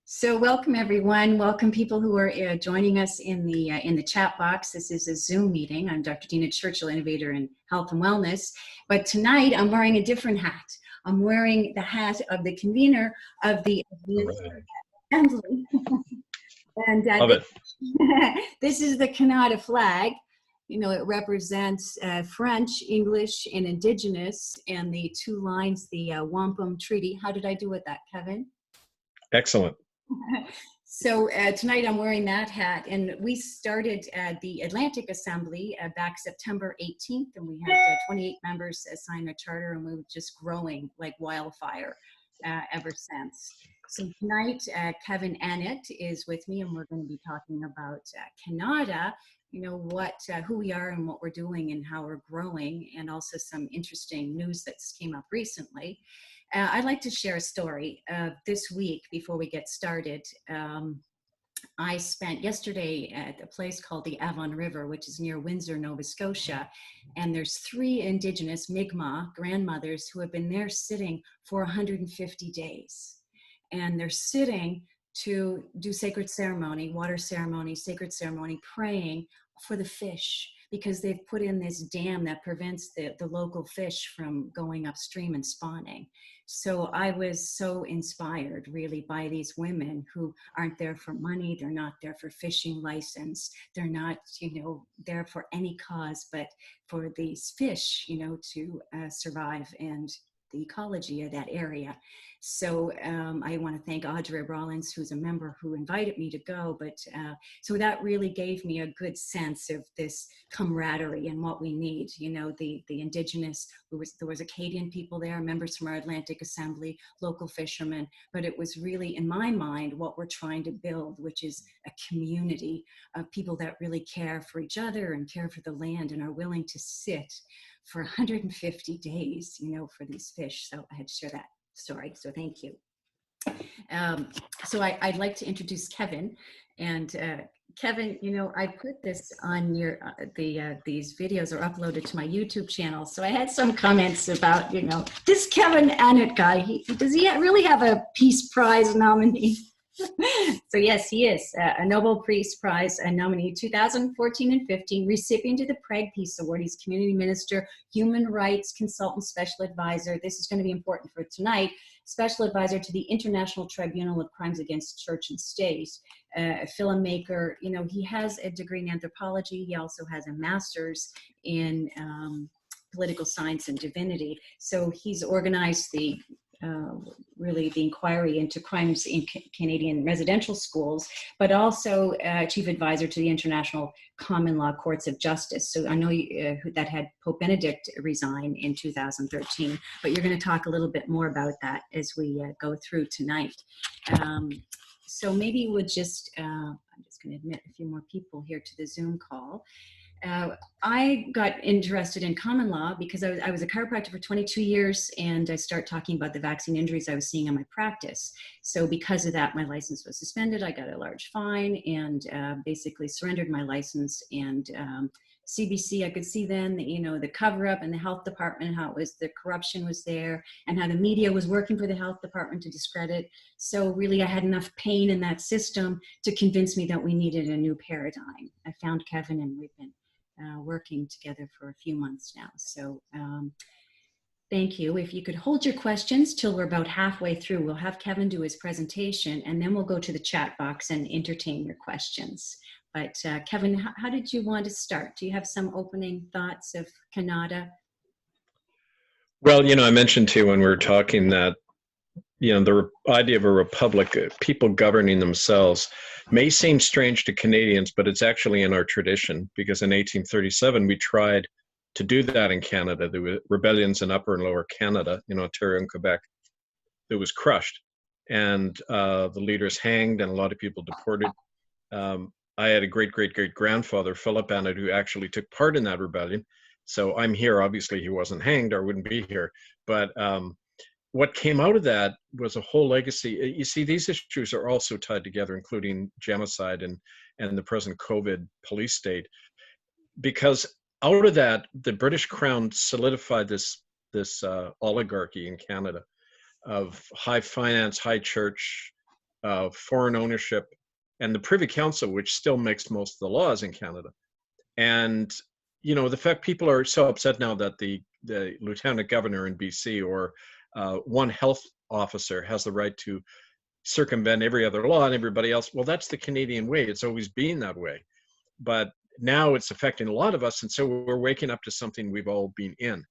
So welcome everyone. Welcome people who are joining us in the chat box. This is a Zoom meeting. I'm Dr. Dina Churchill, innovator in health and wellness. But tonight I'm wearing a different hat. I'm wearing the hat of the convener of the Assembly. And Love it. this is the Kanata flag. You know, it represents French, English, and Indigenous, and the two lines, the Wampum Treaty. How did I do with that, Kevin? Excellent. So tonight I'm wearing that hat, and we started the Atlantic Assembly back September 18th, and we had 28 members sign a charter, and we were just growing like wildfire ever since. So tonight, Kevin Annett is with me, and we're going to be talking about Kanata, you know, who we are and what we're doing and how we're growing, and also some interesting news that's came up recently. I'd like to share a story. This week, before we get started, I spent yesterday at a place called the Avon River, which is near Windsor, Nova Scotia. And there's 3 Indigenous Mi'kmaq grandmothers who have been there sitting for 150 days. And they're sitting to do sacred ceremony, water ceremony, sacred ceremony, praying for the fish, because they've put in this dam that prevents the local fish from going upstream and spawning. So I was so inspired really by these women who aren't there for money. They're not there for fishing license. They're not, you know, there for any cause, but for these fish, you know, to survive and the ecology of that area. So I want to thank Audrey Rollins, who's a member, who invited me to go. But so that really gave me a good sense of this camaraderie and what we need. You know, the Indigenous, there was Acadian people there, members from our Atlantic Assembly, local fishermen. But it was really, in my mind, what we're trying to build, which is a community of people that really care for each other and care for the land and are willing to sit for 150 days, you know, for these fish. So I had to share that story. So thank you. So I'd like to introduce Kevin. And Kevin, you know, I put this on your, these videos are uploaded to my YouTube channel. So I had some comments about, you know, this Kevin Annett guy, does he really have a Peace Prize nominee? So yes, he is a Nobel Peace Prize nominee, 2014 and 15, recipient of the Prague Peace Award. He's community minister, human rights consultant, special advisor. This is going to be important for tonight. Special advisor to the International Tribunal of Crimes Against Church and State, a filmmaker. You know, he has a degree in anthropology. He also has a master's in political science and divinity. So he's organized the really the inquiry into crimes in Canadian residential schools, but also chief advisor to the International Common Law Courts of Justice. So I know that had Pope Benedict resign in 2013, but you're going to talk a little bit more about that as we go through tonight. So maybe we'll just, I'm just going to admit a few more people here to the Zoom call. I got interested in common law because I was a chiropractor for 22 years, and I started talking about the vaccine injuries I was seeing in my practice. So because of that, my license was suspended. I got a large fine and basically surrendered my license. And CBC, I could see then, you know, the cover up and the health department, how it was, the corruption was there, and how the media was working for the health department to discredit. So really I had enough pain in that system to convince me that we needed a new paradigm. I found Kevin, and we've been working together for a few months now. So thank you. If you could hold your questions till we're about halfway through, we'll have Kevin do his presentation, and then we'll go to the chat box and entertain your questions. But Kevin, how did you want to start? Do you have some opening thoughts of Kanata? Well, you know, I mentioned to you when we were talking that, you know, the idea of a republic, people governing themselves, may seem strange to Canadians, but it's actually in our tradition, because in 1837 we tried to do that in Canada. There were rebellions in Upper and Lower Canada, in Ontario and Quebec. It was crushed, and the leaders hanged, and a lot of people deported. I had a great-great-great-grandfather, Philip Annett, who actually took part in that rebellion. So I'm here. Obviously, he wasn't hanged, or I wouldn't be here. But what came out of that was a whole legacy. You see, these issues are also tied together, including genocide and the present COVID police state, because out of that, the British Crown solidified this oligarchy in Canada of high finance, high church, foreign ownership, and the Privy Council, which still makes most of the laws in Canada. And, you know, the fact people are so upset now that the lieutenant governor in BC or one health officer has the right to circumvent every other law and everybody else. Well, that's the Canadian way. It's always been that way. But now it's affecting a lot of us. And so we're waking up to something we've all been in.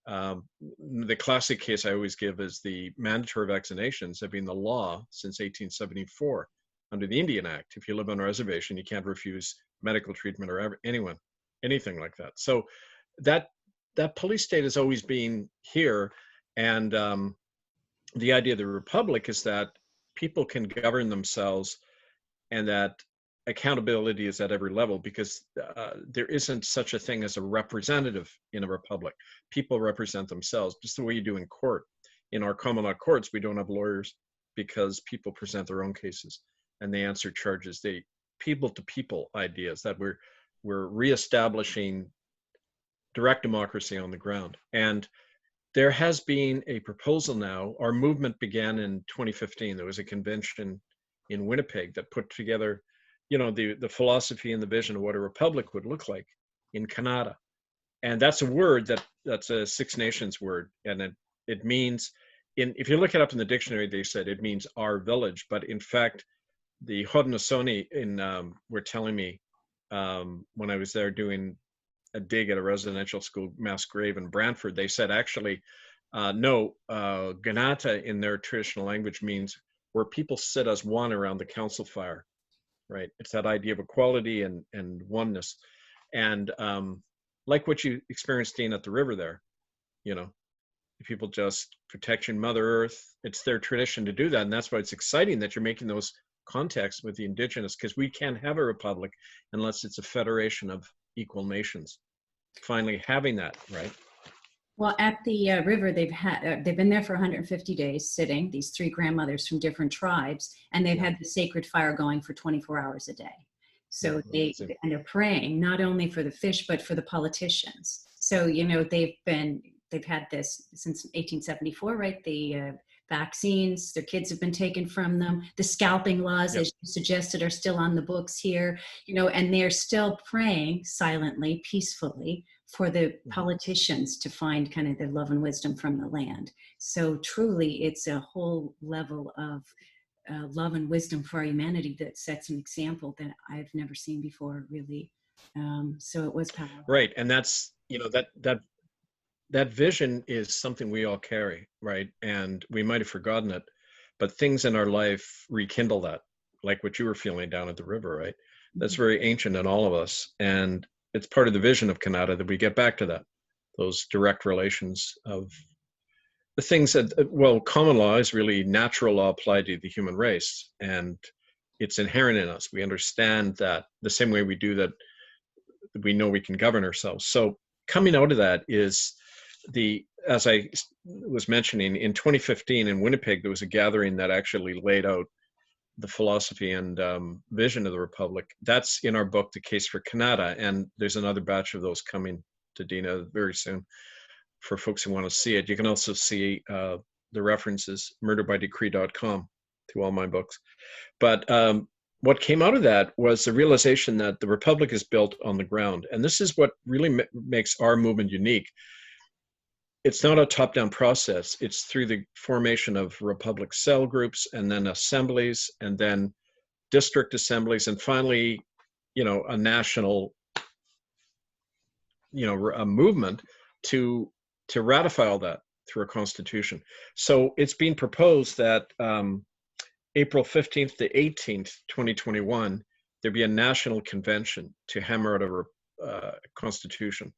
The classic case I always give is the mandatory vaccinations have been the law since 1874 under the Indian Act. If you live on a reservation, you can't refuse medical treatment or anything like that. So that police state has always been here. And the idea of the republic is that people can govern themselves and that accountability is at every level, because there isn't such a thing as a representative in a republic. People represent themselves, just the way you do in court. In our common law courts, we don't have lawyers because people present their own cases and they answer charges. They people to people ideas that we're reestablishing direct democracy on the ground. And there has been a proposal now. Our movement began in 2015. There was a convention in Winnipeg that put together, you know, the philosophy and the vision of what a republic would look like in Kanata. And that's a word that's a Six Nations word. And it means, if you look it up in the dictionary, they said it means our village. But in fact, the Haudenosaunee were telling me when I was there doing a dig at a residential school mass grave in Brantford, they said actually, no, Kanata in their traditional language means where people sit as one around the council fire, right? It's that idea of equality and oneness. And like what you experienced, Dean, at the river there, you know, people just protection Mother Earth, it's their tradition to do that. And that's why it's exciting that you're making those contacts with the Indigenous, because we can't have a republic unless it's a federation of equal nations. Finally having that, right? Well, at the river, they've been there for 150 days sitting, these three grandmothers from different tribes, and they've had the sacred fire going for 24 hours a day. So they're praying not only for the fish, but for the politicians. So, you know, they've had this since 1874, right? The vaccines, their kids have been taken from them. The scalping laws, as you suggested, are still on the books here, you know, and they're still praying silently, peacefully for the politicians to find kind of the love and wisdom from the land. So truly, it's a whole level of love and wisdom for our humanity that sets an example that I've never seen before, really. So it was powerful. Right, and that's, you know, that vision is something we all carry, right? And we might have forgotten it, but things in our life rekindle that, like what you were feeling down at the river, right? That's very ancient in all of us. And it's part of the vision of Kanata that we get back to that, those direct relations of the things that, well, common law is really natural law applied to the human race. And it's inherent in us. We understand that the same way we do that, we know we can govern ourselves. So coming out of that is as I was mentioning, in 2015 in Winnipeg, there was a gathering that actually laid out the philosophy and vision of the Republic. That's in our book, The Case for Kanata, and there's another batch of those coming to Dina very soon for folks who want to see it. You can also see the references, murderbydecree.com, to all my books. But what came out of that was the realization that the Republic is built on the ground. And this is what really makes our movement unique. It's not a top-down process. It's through the formation of Republic cell groups and then assemblies and then district assemblies and finally, you know, a national, you know, a movement to ratify all that through a constitution. So it's being proposed that April 15th to 18th, 2021, there be a national convention to hammer out a constitution.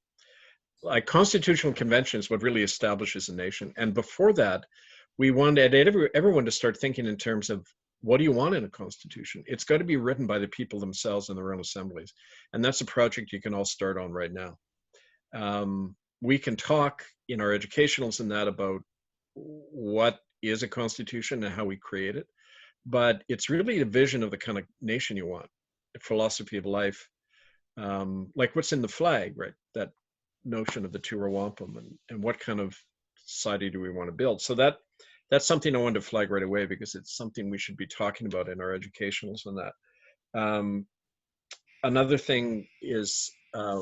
Like constitutional convention is what really establishes a nation. And before that, we wanted everyone to start thinking in terms of, what do you want in a constitution? It's got to be written by the people themselves in their own assemblies. And that's a project you can all start on right now. We can talk in our educationals and that about what is a constitution and how we create it. But it's really a vision of the kind of nation you want, a philosophy of life, like what's in the flag, right? That notion of the Tura Wampum and what kind of society do we want to build. So that that's something I wanted to flag right away because it's something we should be talking about in our educationals and that. Another thing is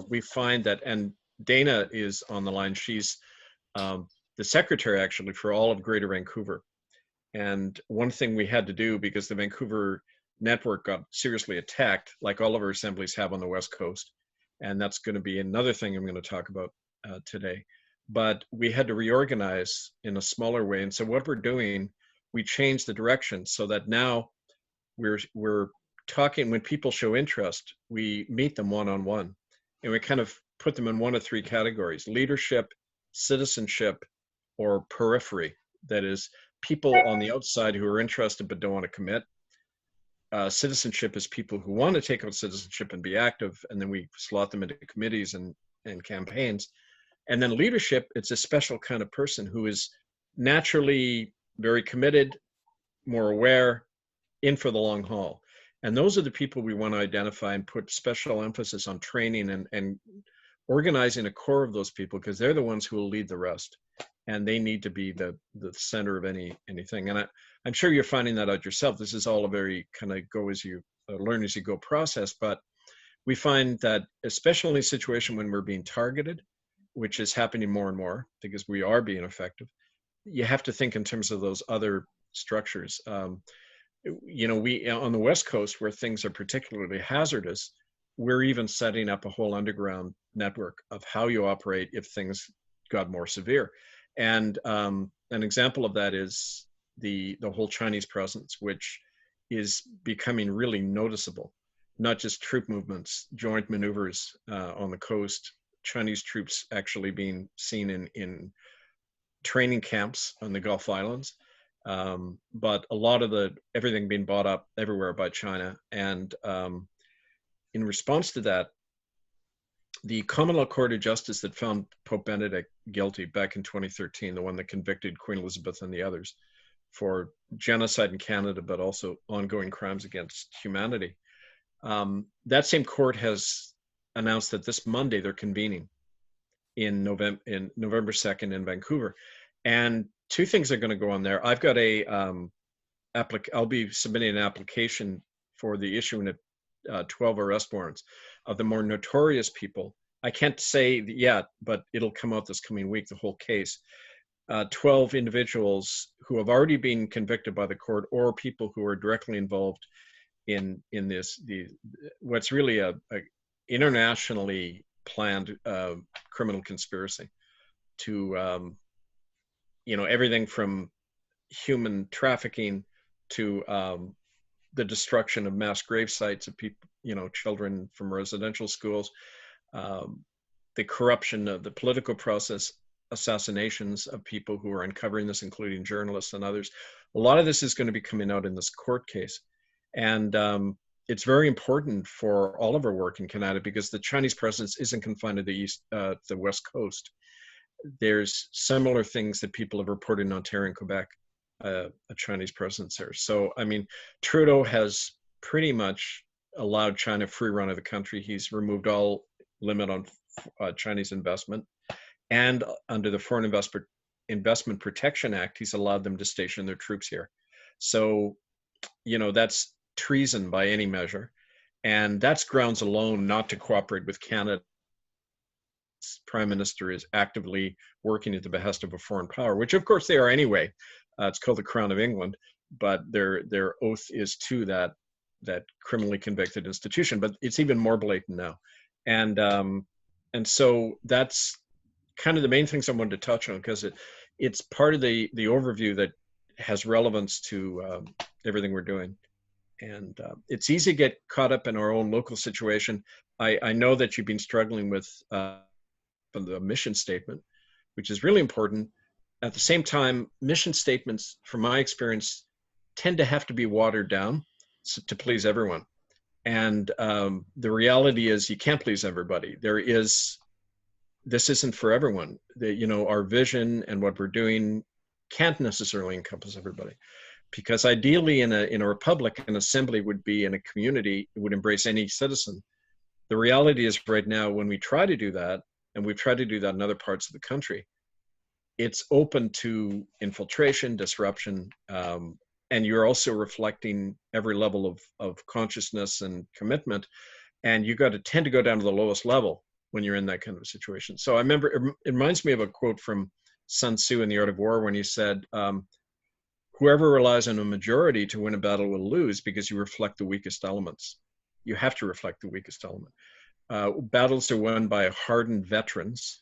we find that, and Dana is on the line. She's the secretary actually for all of Greater Vancouver. And one thing we had to do, because the Vancouver network got seriously attacked, like all of our assemblies have on the West Coast, and that's going to be another thing I'm going to talk about today. But we had to reorganize in a smaller way. And so what we're doing, we changed the direction so that now we're talking, when people show interest, we meet them one-on-one, and we kind of put them in one of three categories: leadership, citizenship, or periphery. That is, people on the outside who are interested but don't want to commit. Citizenship is people who want to take on citizenship and be active, and then we slot them into committees and campaigns. And then leadership, it's a special kind of person who is naturally very committed, more aware, in for the long haul. And those are the people we want to identify and put special emphasis on training and organizing a core of those people, because they're the ones who will lead the rest. And they need to be the center of anything. And I'm sure you're finding that out yourself. This is all a very kind of go as you learn as you go process. But we find that, especially in a situation when we're being targeted, which is happening more and more because we are being effective, you have to think in terms of those other structures. You know, we on the West Coast, where things are particularly hazardous, we're even setting up a whole underground network of how you operate if things got more severe. And an example of that is the whole Chinese presence, which is becoming really noticeable. Not just troop movements, joint maneuvers on the coast, Chinese troops actually being seen in training camps on the Gulf Islands, but a lot of everything being bought up everywhere by China. And in response to that, the Common Law Court of Justice that found Pope Benedict guilty back in 2013, the one that convicted Queen Elizabeth and the others for genocide in Canada, but also ongoing crimes against humanity, that same court has announced that this Monday they're convening in November 2nd in Vancouver. And two things are going to go on there. I've got I'll be submitting an application for the issuing of 12 arrest warrants of the more notorious people. I can't say yet, but it'll come out this coming week, the whole case. 12 individuals who have already been convicted by the court, or people who are directly involved in what's really a internationally planned criminal conspiracy to everything from human trafficking to the destruction of mass grave sites of people, children from residential schools, the corruption of the political process, assassinations of people who are uncovering this, including journalists and others. A lot of this is going to be coming out in this court case. And it's very important for all of our work in Kanata, because the Chinese presence isn't confined to the West Coast. There's similar things that people have reported in Ontario and Quebec, a Chinese presence there. So, I mean, Trudeau has pretty much allowed China free run of the country. He's removed all limit on Chinese investment. And under the Foreign Investment Protection Act, he's allowed them to station their troops here. So, that's treason by any measure. And that's grounds alone not to cooperate with Canada. Prime Minister is actively working at the behest of a foreign power, which of course they are anyway. It's called the Crown of England, but their oath is to that criminally convicted institution. But it's even more blatant now, and so that's kind of the main things I wanted to touch on, because it's part of the overview that has relevance to everything we're doing. And it's easy to get caught up in our own local situation. I know that you've been struggling with the mission statement, which is really important. At the same time, mission statements, from my experience, tend to have to be watered down to please everyone. And the reality is you can't please everybody. This isn't for everyone. Our vision and what we're doing can't necessarily encompass everybody. Because ideally in a republic, an assembly would be in a community, it would embrace any citizen. The reality is right now, when we try to do that, and we've tried to do that in other parts of the country, it's open to infiltration, disruption, and you're also reflecting every level of consciousness and commitment. And you got to tend to go down to the lowest level when you're in that kind of a situation. So I remember, it reminds me of a quote from Sun Tzu in The Art of War when he said, whoever relies on a majority to win a battle will lose because you reflect the weakest elements. You have to reflect the weakest element. Battles are won by hardened veterans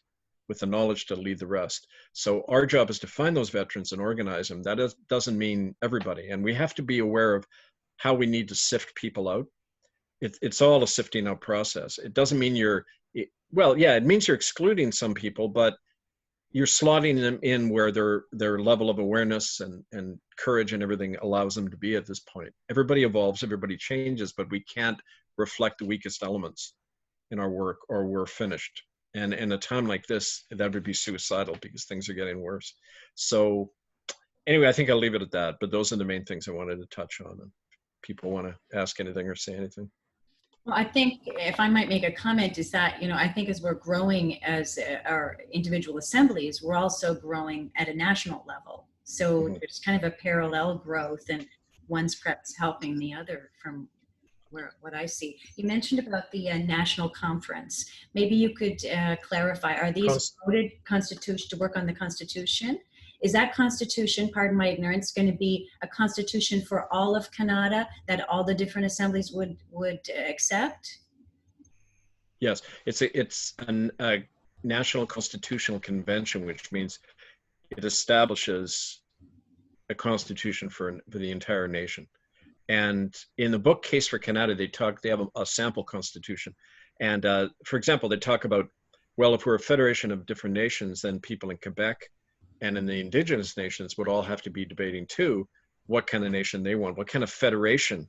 with the knowledge to lead the rest. So our job is to find those veterans and organize them. That doesn't mean everybody. And we have to be aware of how we need to sift people out. It's all a sifting out process. It doesn't mean it means you're excluding some people, but you're slotting them in where their level of awareness and courage and everything allows them to be at this point. Everybody evolves, everybody changes, but we can't reflect the weakest elements in our work or we're finished. And in a time like this, that would be suicidal because things are getting worse. So anyway, I think I'll leave it at that, but those are the main things I wanted to touch on. And people want to ask anything or say anything. Well, I think if I might make a comment is that, I think as we're growing as our individual assemblies, we're also growing at a national level. So there's kind of a parallel growth and one's perhaps helping the other from what I see. You mentioned about the national conference. Maybe you could clarify, are these voted constitution to work on the Constitution? Is that Constitution, pardon my ignorance, going to be a Constitution for all of Kanata that all the different assemblies would accept? Yes, it's a National Constitutional Convention, which means it establishes a constitution for the entire nation. And in the book Case for Kanata, they have a sample constitution. And for example, they talk about, well, if we're a federation of different nations, then people in Quebec and in the indigenous nations would all have to be debating too, what kind of nation they want, what kind of federation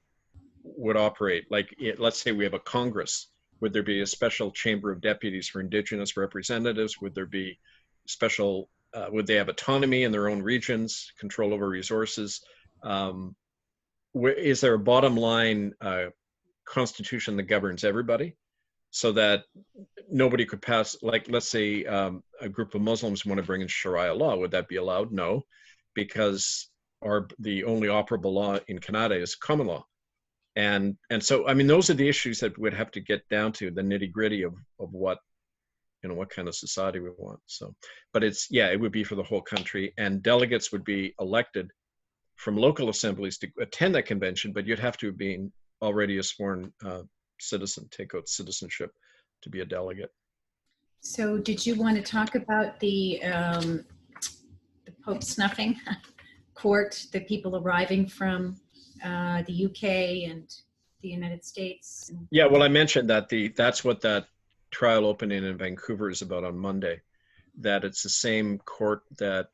would operate. Like, let's say we have a Congress. Would there be a special chamber of deputies for indigenous representatives? Would there be special, would they have autonomy in their own regions, control over resources? Is there a bottom line constitution that governs everybody so that nobody could pass, like, let's say a group of Muslims want to bring in Sharia law. Would that be allowed? No, because the only operable law in Kanata is common law. And so, I mean, those are the issues that we'd have to get down to, the nitty gritty of what, what kind of society we want. So, but it would be for the whole country, and delegates would be elected from local assemblies to attend that convention, but you'd have to have been already a sworn citizen, take out citizenship to be a delegate. So did you want to talk about the Pope snuffing court, the people arriving from the UK and the United States? Yeah, well, I mentioned that that's what that trial opening in Vancouver is about on Monday, that it's the same court that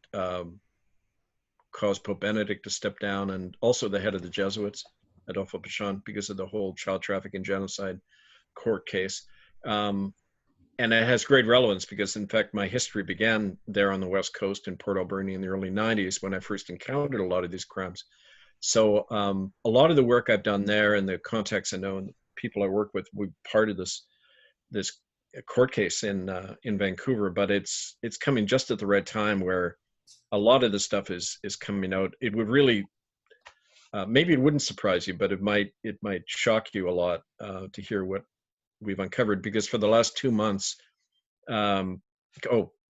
caused Pope Benedict to step down, and also the head of the Jesuits, Adolfo Pichon, because of the whole child trafficking genocide court case. And it has great relevance because, in fact, my history began there on the West Coast in Port Alberni in the early 90s when I first encountered a lot of these crimes. So a lot of the work I've done there and the contacts I know and the people I work with were part of this court case in Vancouver, but it's coming just at the right time where a lot of the stuff is coming out. It would really, maybe it wouldn't surprise you, but it might shock you a lot to hear what we've uncovered, because for the last 2 months, I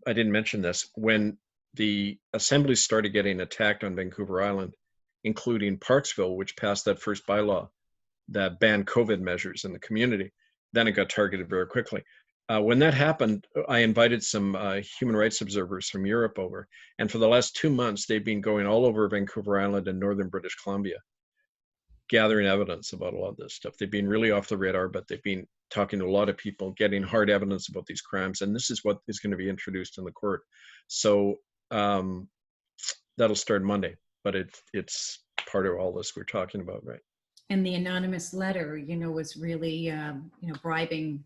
didn't mention this, when the assemblies started getting attacked on Vancouver Island, including Parksville, which passed that first bylaw that banned COVID measures in the community, then it got targeted very quickly. When that happened, I invited some human rights observers from Europe over, and for the last 2 months, they've been going all over Vancouver Island and northern British Columbia, gathering evidence about a lot of this stuff. They've been really off the radar, but they've been talking to a lot of people, getting hard evidence about these crimes, and this is what is going to be introduced in the court. So that'll start Monday, but it's part of all this we're talking about, right? And the anonymous letter, was really, bribing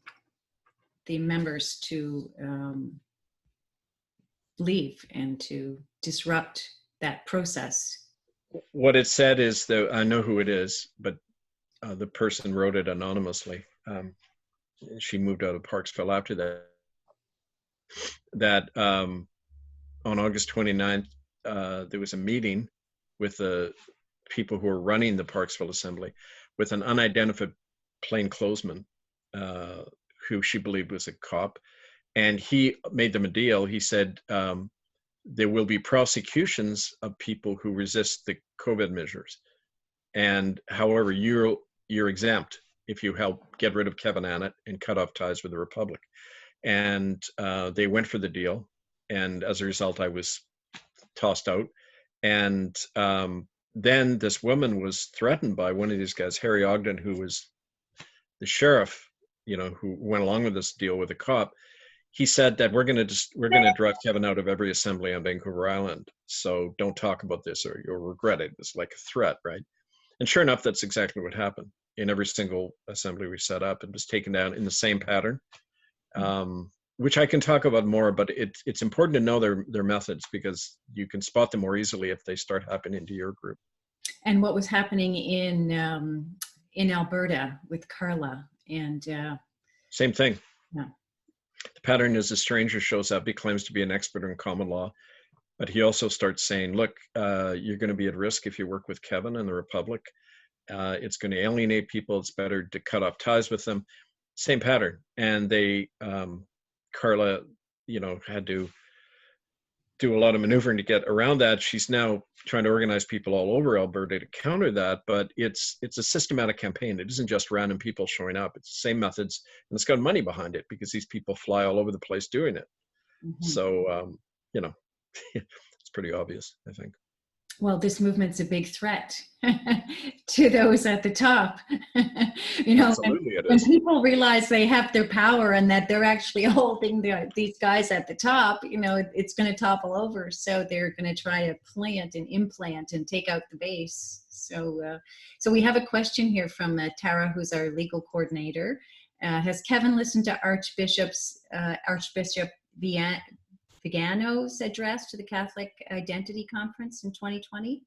the members to leave and to disrupt that process. What it said is that, I know who it is, but the person wrote it anonymously. She moved out of Parksville after that on August 29th, there was a meeting with the people who were running the Parksville Assembly with an unidentified plainclothesman who she believed was a cop. And he made them a deal. He said, there will be prosecutions of people who resist the COVID measures. And however, you're exempt if you help get rid of Kevin Annett and cut off ties with the Republic. And they went for the deal. And as a result, I was tossed out. And then this woman was threatened by one of these guys, Harry Ogden, who was the sheriff, who went along with this deal with the cop. He said that we're going to drive Kevin out of every assembly on Vancouver Island. So don't talk about this or you'll regret it. It's like a threat, right? And sure enough, that's exactly what happened. In every single assembly we set up, it was taken down in the same pattern, which I can talk about more, but it's important to know their methods because you can spot them more easily if they start happening to your group. And what was happening in Alberta with Carla and same thing. Yeah. The pattern is a stranger shows up, he claims to be an expert in common law, but he also starts saying, look, you're going to be at risk if you work with Kevin and the Republic. It's going to alienate people. It's better to cut off ties with them. Same pattern. And Carla, had to do a lot of maneuvering to get around that. She's now trying to organize people all over Alberta to counter that, but it's a systematic campaign. It isn't just random people showing up. It's the same methods, and it's got money behind it because these people fly all over the place doing it. Mm-hmm. So, it's pretty obvious, I think. Well, this movement's a big threat to those at the top. Absolutely it is. When people realize they have their power and that they're actually holding these guys at the top, it's going to topple over. So they're going to try to plant and implant and take out the base. So we have a question here from Tara, who's our legal coordinator. Has Kevin listened to Archbishop Vigano's address to the Catholic Identity Conference in 2020?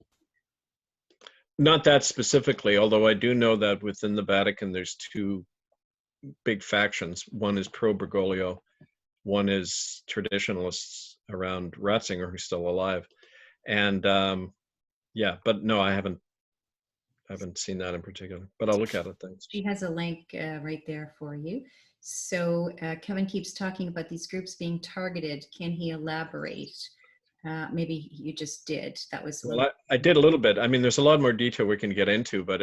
Not that specifically, although I do know that within the Vatican, there's two big factions. One is pro-Bergoglio, one is traditionalists around Ratzinger, who's still alive. And but no, I haven't seen that in particular, but I'll look at it. Thanks. She has a link right there for you. So Kevin keeps talking about these groups being targeted. Can he elaborate? Maybe you just did. That was well, I did a little bit. I mean, there's a lot more detail we can get into, but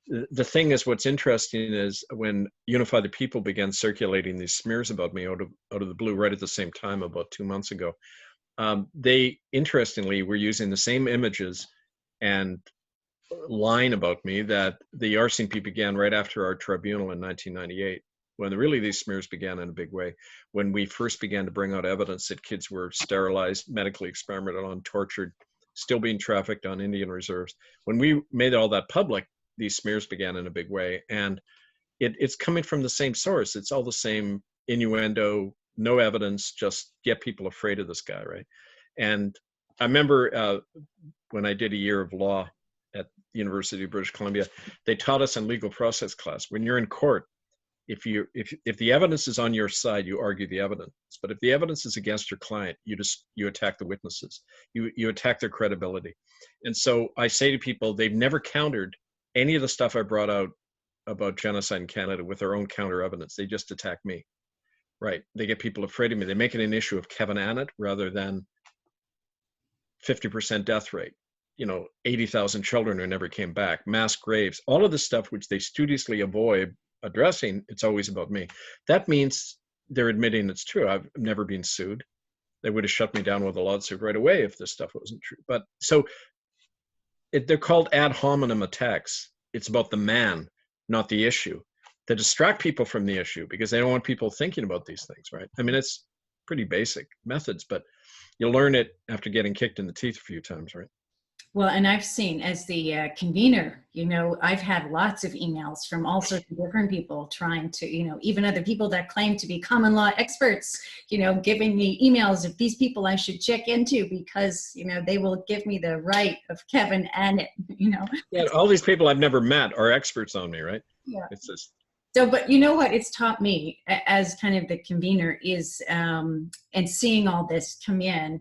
the thing is, what's interesting is when Unify the People began circulating these smears about me out of the blue right at the same time about 2 months ago, they interestingly were using the same images and line about me that the RCMP began right after our tribunal in 1998. When really these smears began in a big way, when we first began to bring out evidence that kids were sterilized, medically experimented on, tortured, still being trafficked on Indian reserves. When we made all that public, these smears began in a big way. And it's coming from the same source. It's all the same innuendo, no evidence, just get people afraid of this guy, right? And I remember when I did a year of law at the University of British Columbia, they taught us in legal process class, when you're in court, if the evidence is on your side, you argue the evidence. But if the evidence is against your client, you attack the witnesses. You attack their credibility. And so I say to people, they've never countered any of the stuff I brought out about genocide in Canada with their own counter evidence. They just attack me. Right. They get people afraid of me. They make it an issue of Kevin Annett rather than 50% death rate. 80,000 children who never came back, mass graves, all of the stuff which they studiously avoid addressing. It's always about me. That means they're admitting it's true. I've never been sued. They would have shut me down with a lawsuit right away if this stuff wasn't true. But so they're called ad hominem attacks. It's about the man, not the issue, to distract people from the issue because they don't want people thinking about these things, right? I mean, it's pretty basic methods, but you learn it after getting kicked in the teeth a few times, right? Well, and I've seen as the convener, I've had lots of emails from all sorts of different people trying to, even other people that claim to be common law experts, giving me emails of these people I should check into because, they will give me the right of Kevin Annett, Yeah, all these people I've never met are experts on me, right? Yeah. It's just. So, but you know what it's taught me as kind of the convener is, and seeing all this come in,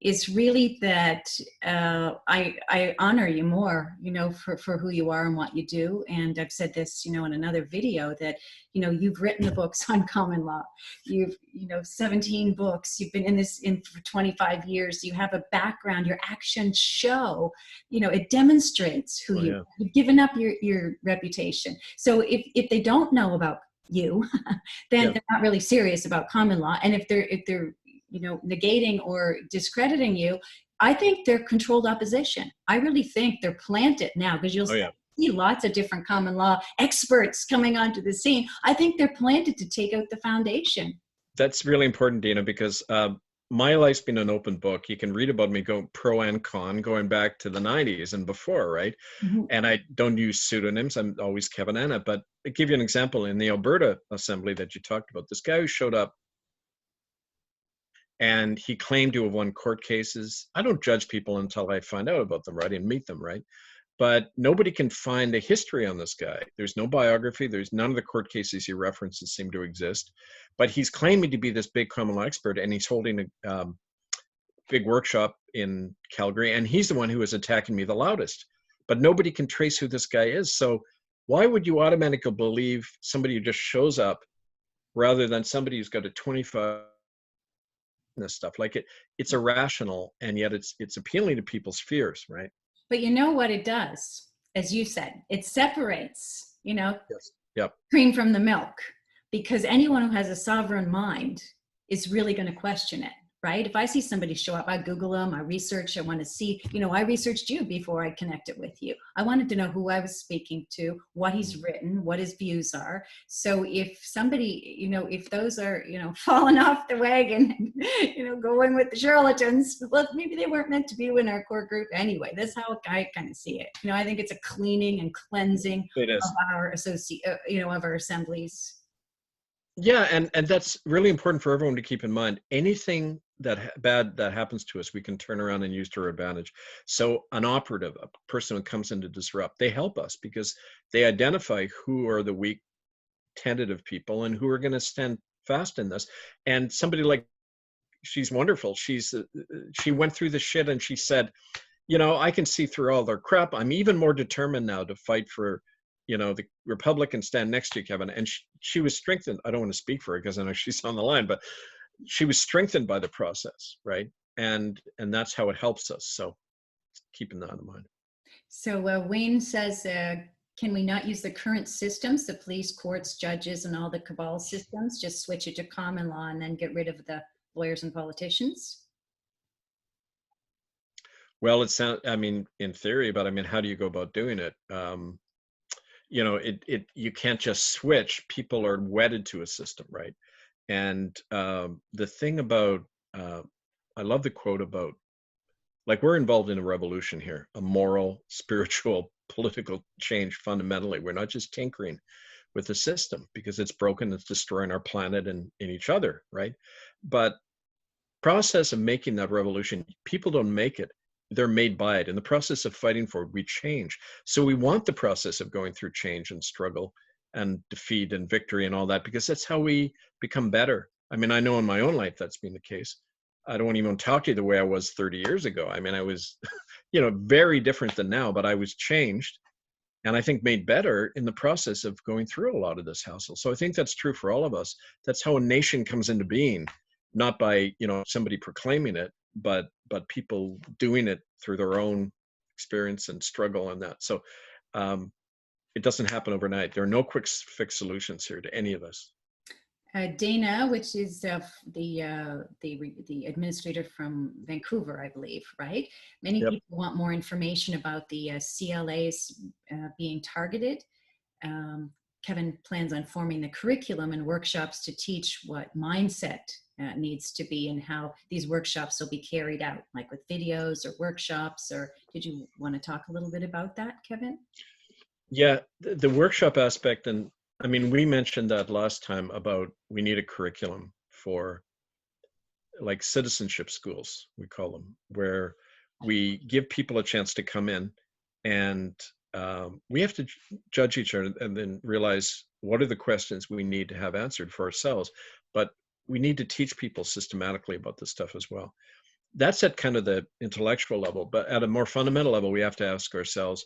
is really that I honor you more, for who you are and what you do. And I've said this, in another video that, you've written the books on common law. You've, 17 books. You've been in this for 25 years. You have a background. Your actions show, it demonstrates who you are. You've given up your reputation. So if they don't know about you, then they're not really serious about common law. And if they're negating or discrediting you, I think they're controlled opposition. I really think they're planted now, because you'll see lots of different common law experts coming onto the scene. I think they're planted to take out the foundation. That's really important, Dina, because my life's been an open book. You can read about me going pro and con, going back to the 90s and before, right? Mm-hmm. And I don't use pseudonyms. I'm always Kevin Annett. But I'll give you an example. In the Alberta Assembly that you talked about, this guy who showed up, and he claimed to have won court cases. I don't judge people until I find out about them, right, and meet them, right? But nobody can find a history on this guy. There's no biography. There's none of the court cases he references seem to exist. But he's claiming to be this big common law expert, and he's holding a big workshop in Calgary, and he's the one who is attacking me the loudest. But nobody can trace who this guy is. So why would you automatically believe somebody who just shows up rather than somebody who's got a 25 this stuff? Like it's irrational, and yet it's appealing to people's fears, right? But you know what it does, as you said, it separates, Yep. cream from the milk, because anyone who has a sovereign mind is really going to question it, right? If I see somebody show up, I Google them, I research, I want to see, I researched you before I connected with you. I wanted to know who I was speaking to, what he's written, what his views are. So if somebody, if those are, falling off the wagon, going with the charlatans, well, maybe they weren't meant to be in our core group anyway. That's how I kind of see it. I think it's a cleaning and cleansing of our of our assemblies. Yeah, and that's really important for everyone to keep in mind. Anything bad that happens to us, we can turn around and use to our advantage. So an operative, a person who comes in to disrupt, they help us because they identify who are the weak, tentative people and who are going to stand fast in this. And somebody like, she's wonderful. She went through the shit and she said, I can see through all their crap. I'm even more determined now to fight for the Republicans stand next to you, Kevin. And she was strengthened. I don't want to speak for her because I know she's on the line, but she was strengthened by the process, right? And that's how it helps us. So keeping that in mind. So Wayne says, can we not use the current systems, the police, courts, judges, and all the cabal systems, just switch it to common law and then get rid of the lawyers and politicians? Well, in theory, but how do you go about doing it? You can't just switch. People are wedded to a system, right? And the thing about, I love the quote about, like, we're involved in a revolution here, a moral, spiritual, political change fundamentally. We're not just tinkering with the system because it's broken, it's destroying our planet and each other, right? But process of making that revolution, people don't make it. They're made by it. In the process of fighting for it, we change. So we want the process of going through change and struggle and defeat and victory and all that, because that's how we become better. I know in my own life that's been the case. I don't even talk to you the way I was 30 years ago. I was, very different than now, but I was changed and I think made better in the process of going through a lot of this hassle. So I think that's true for all of us. That's how a nation comes into being, not by, somebody proclaiming it, but people doing it through their own experience and struggle and that. So it doesn't happen overnight. There are no quick fix solutions here to any of us. Dana, which is the administrator from Vancouver, I believe, right? Many people want more information about the CLAs being targeted. Kevin plans on forming the curriculum and workshops to teach what mindset needs to be and how these workshops will be carried out, like with videos or workshops. Or did you want to talk a little bit about that, Kevin? Yeah, the workshop aspect, and we mentioned that last time about we need a curriculum for like citizenship schools, we call them, where we give people a chance to come in and we have to judge each other and then realize what are the questions we need to have answered for ourselves. But we need to teach people systematically about this stuff as well. that's at kind of the intellectual level, but at a more fundamental level, we have to ask ourselves,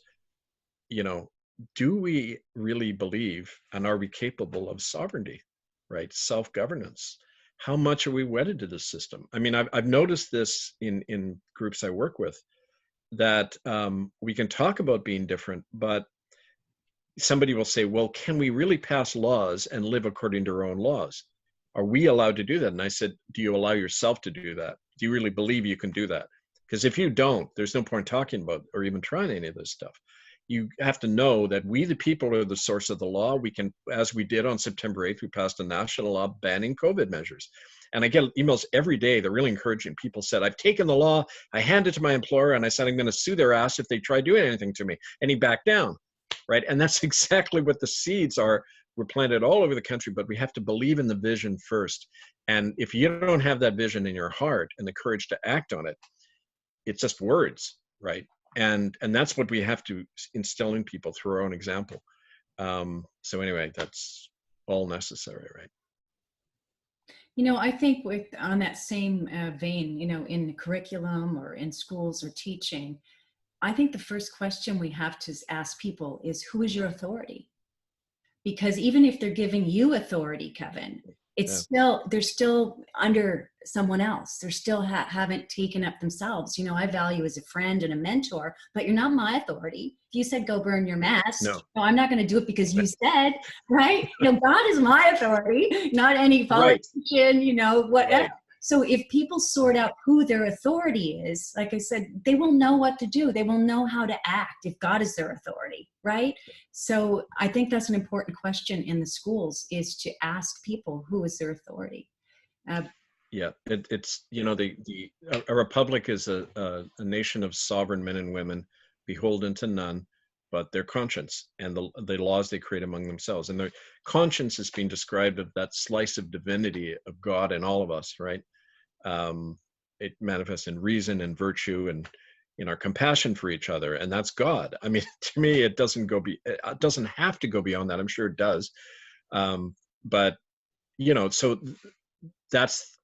you know, do we really believe and are we capable of sovereignty, right? Self-governance. How much are we wedded to this system? I mean, I've noticed this in groups I work with, that we can talk about being different, but somebody will say, well, can we really pass laws and live according to our own laws? Are we allowed to do that? And I said, do you allow yourself to do that? Do you really believe you can do that? Because if you don't, there's no point talking about or even trying any of this stuff. You have to know that we, the people, are the source of the law. We can, as we did on September 8th, we passed a national law banning COVID measures. And I get emails every day. They're really encouraging. People said, I've taken the law, I handed it to my employer, and I said, I'm going to sue their ass if they try doing anything to me. And he backed down, right? And that's exactly what the seeds are. We're planted all over the country, but we have to believe in the vision first. And if you don't have that vision in your heart and the courage to act on it, it's just words, right? And that's what we have to instill in people through our own example. So anyway, that's all necessary, right? You know, I think on that same vein, you know, in the curriculum or in schools or teaching, I think the first question we have to ask people is, who is your authority? Because even if they're giving you authority, Kevin, it's they're still under someone else. They're still haven't taken up themselves. You know, I value as a friend and a mentor, but you're not my authority. If you said go burn your mask, no, I'm not going to do it because you said, right? You know, God is my authority, not any politician. You know, whatever. Right. So if people sort out who their authority is, like I said, they will know what to do. They will know how to act if God is their authority, right? So I think that's an important question in the schools, is to ask people who is their authority. Yeah, it's, you know, a republic is a nation of sovereign men and women, beholden to none but their conscience and the laws they create among themselves. And their conscience is being described as that slice of divinity of God in all of us, right? It manifests in reason and virtue and in our compassion for each other, and that's God. I mean, to me, it doesn't have to go beyond that. I'm sure it does, but you know, so that's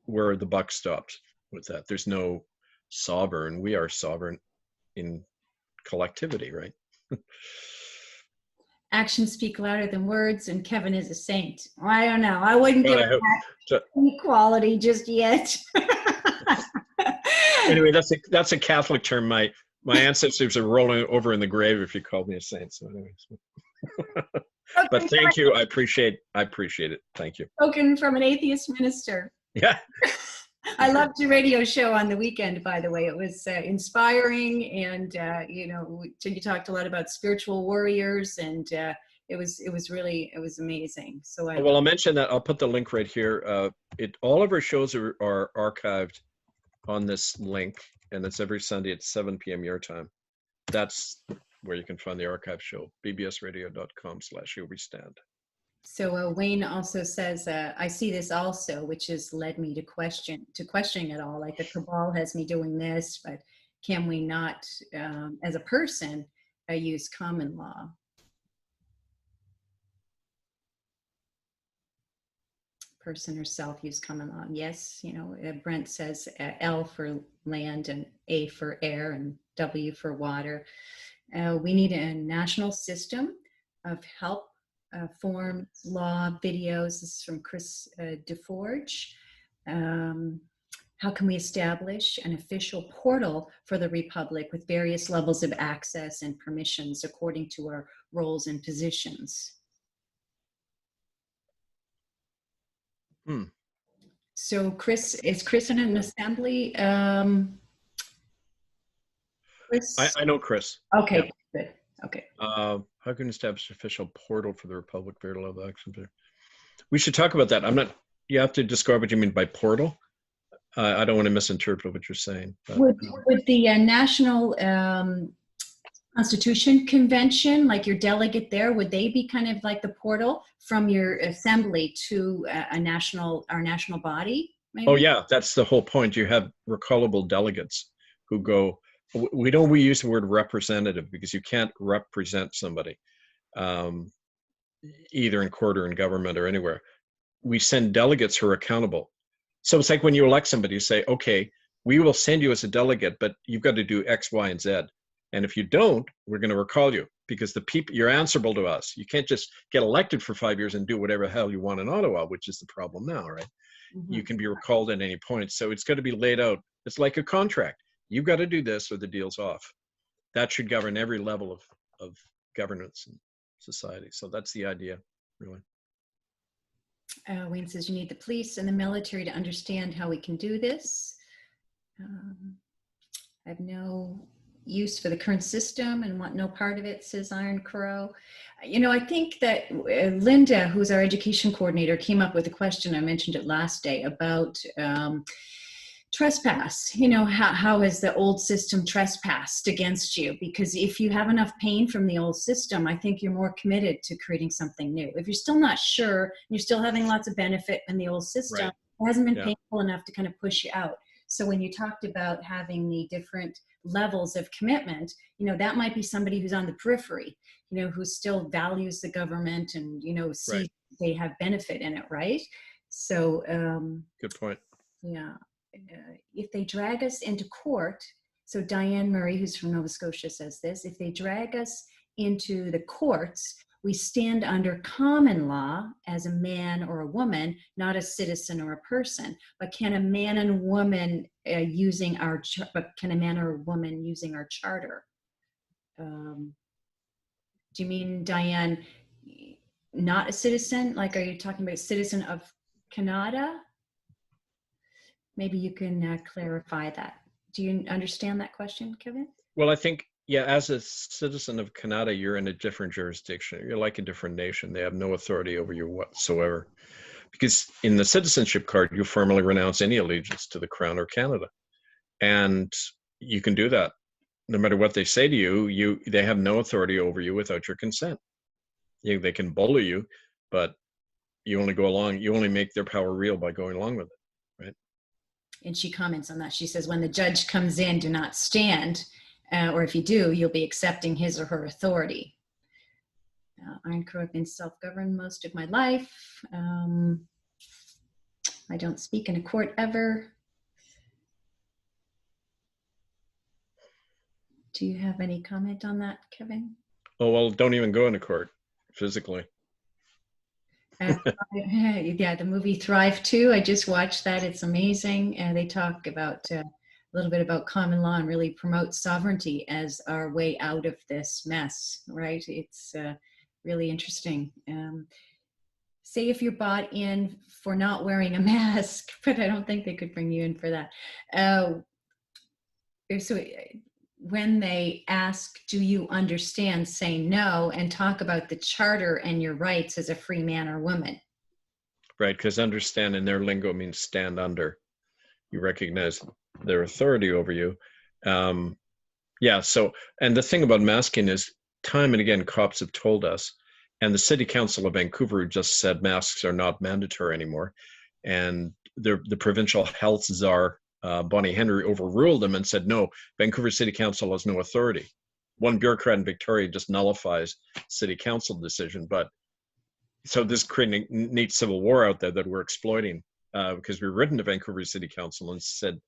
where the buck stops with that. There's no sovereign. We are sovereign in collectivity, right? Actions speak louder than words, and Kevin is a saint. I don't know. I wouldn't give that equality just yet. Anyway, that's a Catholic term. My ancestors are rolling over in the grave if you called me a saint. So anyways. Okay, but thank you. I appreciate it. Thank you. Spoken from an atheist minister. Yeah. I loved your radio show on the weekend, by the way. It was inspiring, and you know, you talked a lot about spiritual warriors, and it was amazing. So well, I'll mention that. I'll put the link right here. All of our shows are archived on this link, and it's every Sunday at 7 p.m. your time. That's where you can find the archive show, bbsradio.com/herewestand. So Wayne also says, I see this also, which has led me to questioning it all. Like the cabal has me doing this, but can we not, as a person, use common law? Person or self use common law. Yes, you know, Brent says L for land and A for air and W for water. We need a national system of help, forms, law, videos. This is from Chris DeForge. How can we establish an official portal for the Republic with various levels of access and permissions according to our roles and positions? So Chris, is Chris in an assembly? Chris? I know Chris. Okay, yeah. Good. Okay. How can we establish an official portal for the Republic? Very low action. We should talk about that. You have to describe what you mean by portal. I don't want to misinterpret what you're saying. But, would the National Constitution Convention, like your delegate there, would they be kind of like the portal from your assembly to our national body? Maybe? Oh yeah, that's the whole point. You have recallable delegates who go. We use the word representative because you can't represent somebody, either in court or in government or anywhere. We send delegates who are accountable. So it's like when you elect somebody, you say, okay, we will send you as a delegate, but you've got to do X, Y, and Z. And if you don't, we're going to recall you because the people, you're answerable to us. You can't just get elected for 5 years and do whatever the hell you want in Ottawa, which is the problem now, right? Mm-hmm. You can be recalled at any point. So it's got to be laid out. It's like a contract. You've got to do this or the deal's off. That should govern every level of governance in society. So that's the idea, really. Wayne says you need the police and the military to understand how we can do this. I have no use for the current system and want no part of it, says Iron Crow. You know, I think that Linda, who's our education coordinator, came up with a question, I mentioned it last day, about trespass. You know, how has the old system trespassed against you? Because if you have enough pain from the old system, I think you're more committed to creating something new. If you're still not sure, you're still having lots of benefit in the old system, Right. it hasn't been painful enough to kind of push you out. So when you talked about having the different levels of commitment, you know, that might be somebody who's on the periphery, you know, who still values the government and, you know, sees they have benefit in it, right? So, good point. Yeah. If they drag us into court, so Diane Murray, who's from Nova Scotia, says this, if they drag us into the courts, we stand under common law as a man or a woman, not a citizen or a person. But can a man and woman using our charter? Do you mean, Diane, not a citizen? Like, are you talking about a citizen of Kanata? Maybe you can clarify that. Do you understand that question, Kevin? Well, I think, yeah, as a citizen of Kanata, you're in a different jurisdiction. You're like a different nation. They have no authority over you whatsoever. Because in the citizenship card, you formally renounce any allegiance to the Crown or Canada. And you can do that. No matter what they say to you, they have no authority over you without your consent. They can bully you, but you only go along, you only make their power real by going along with it, right? And she comments on that. She says, when the judge comes in, do not stand, or if you do, you'll be accepting his or her authority. Iron Crow, I've been self-governed most of my life. I don't speak in a court ever. Do you have any comment on that, Kevin? Oh, well, don't even go into court physically. Yeah, the movie Thrive 2, I just watched that. It's amazing. And they talk about a little bit about common law and really promote sovereignty as our way out of this mess, right? It's really interesting. Say if you're bought in for not wearing a mask, but I don't think they could bring you in for that. So when they ask, do you understand, say no, and talk about the charter and your rights as a free man or woman. Right, because understand in their lingo means stand under. You recognize their authority over you. Yeah, so, and the thing about masking is time and again, cops have told us, and the City Council of Vancouver just said masks are not mandatory anymore. And the provincial health czar, Bonnie Henry, overruled them and said, no, Vancouver City Council has no authority. One bureaucrat in Victoria just nullifies City Council decision. But so this creating a neat civil war out there that we're exploiting because we've written to Vancouver City Council and said,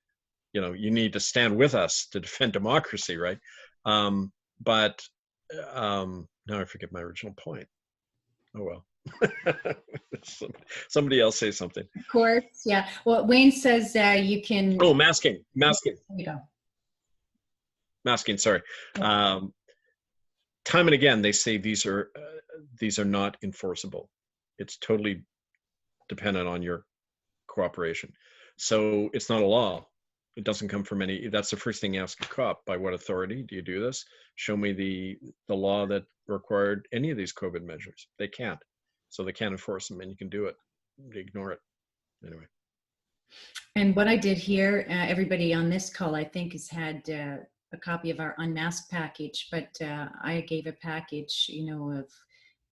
you know, you need to stand with us to defend democracy, right? But now I forget my original point. Oh, well. Somebody else say something. Of course, yeah. Well, Wayne says you can... Oh, masking. There you go. Masking, sorry. Time and again, they say these are not enforceable. It's totally dependent on your cooperation. So it's not a law. It doesn't come from any, that's the first thing you ask a cop. By what authority do you do this? Show me the law that required any of these COVID measures. They can't. So they can't enforce them, and you can do it. They ignore it. Anyway. And what I did here, everybody on this call, I think, has had a copy of our Unmask package, but I gave a package, you know, of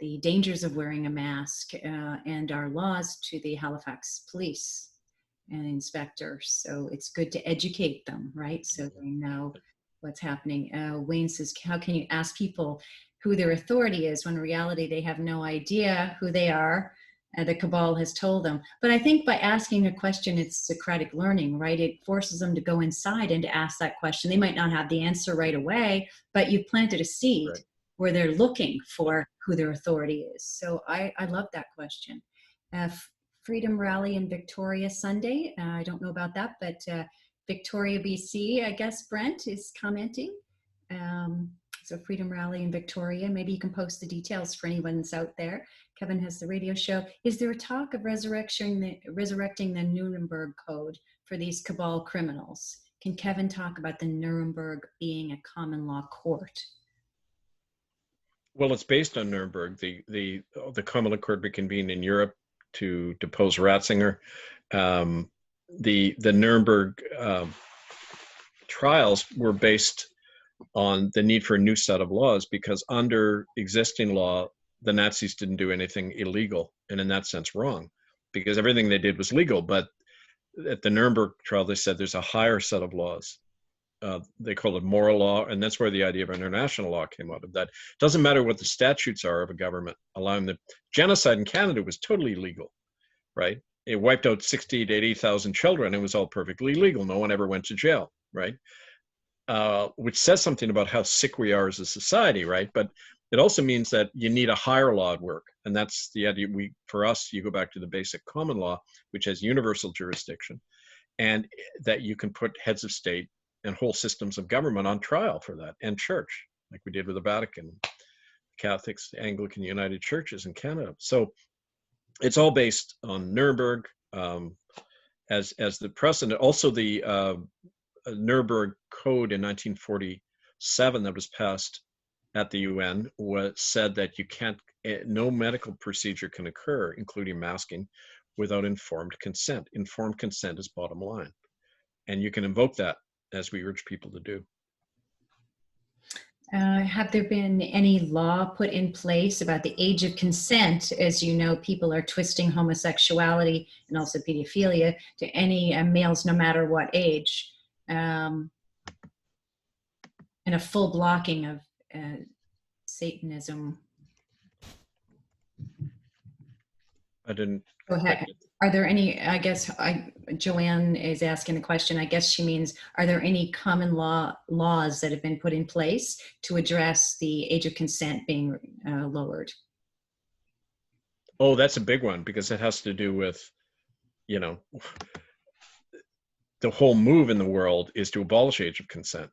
the dangers of wearing a mask and our laws to the Halifax police and inspectors. So it's good to educate them, right? So they know what's happening. Wayne says, how can you ask people who their authority is when in reality they have no idea who they are the cabal has told them. But I think by asking a question, it's Socratic learning, right? It forces them to go inside and to ask that question. They might not have the answer right away, but you've planted a seed Right. where they're looking for who their authority is. So I love that question. Freedom Rally in Victoria Sunday. I don't know about that, but Victoria, BC, I guess Brent is commenting. So Freedom Rally in Victoria. Maybe you can post the details for anyone that's out there. Kevin has the radio show. Is there a talk of resurrecting the Nuremberg Code for these cabal criminals? Can Kevin talk about the Nuremberg being a common law court? Well, it's based on Nuremberg. The common law court reconvened in Europe to depose Ratzinger. The Nuremberg trials were based on the need for a new set of laws, because under existing law, the Nazis didn't do anything illegal, and in that sense wrong, because everything they did was legal. But at the Nuremberg trial, they said there's a higher set of laws. They call it moral law, and that's where the idea of international law came out of. That doesn't matter what the statutes are of a government allowing the genocide in Canada was totally legal, right? It wiped out 60 to 80,000 children. It was all perfectly legal. No one ever went to jail, right? Which says something about how sick we are as a society, right? But it also means that you need a higher law at work. And that's the idea. For us, you go back to the basic common law, which has universal jurisdiction, and that you can put heads of state and whole systems of government on trial for that, and church, like we did with the Vatican, Catholics, Anglican United Churches in Canada. So it's all based on Nuremberg as the precedent. Also, the Nuremberg Code in 1947 that was passed at the UN said that no medical procedure can occur, including masking, without informed consent. Informed consent is bottom line. And you can invoke that, as we urge people to do. Have there been any law put in place about the age of consent? As you know, people are twisting homosexuality and also pedophilia to any males, no matter what age. And a full blocking of Satanism. I didn't. Go ahead. Are there any, I guess, Joanne is asking the question, I guess she means, are there any common laws that have been put in place to address the age of consent being lowered? Oh, that's a big one, because it has to do with, the whole move in the world is to abolish age of consent.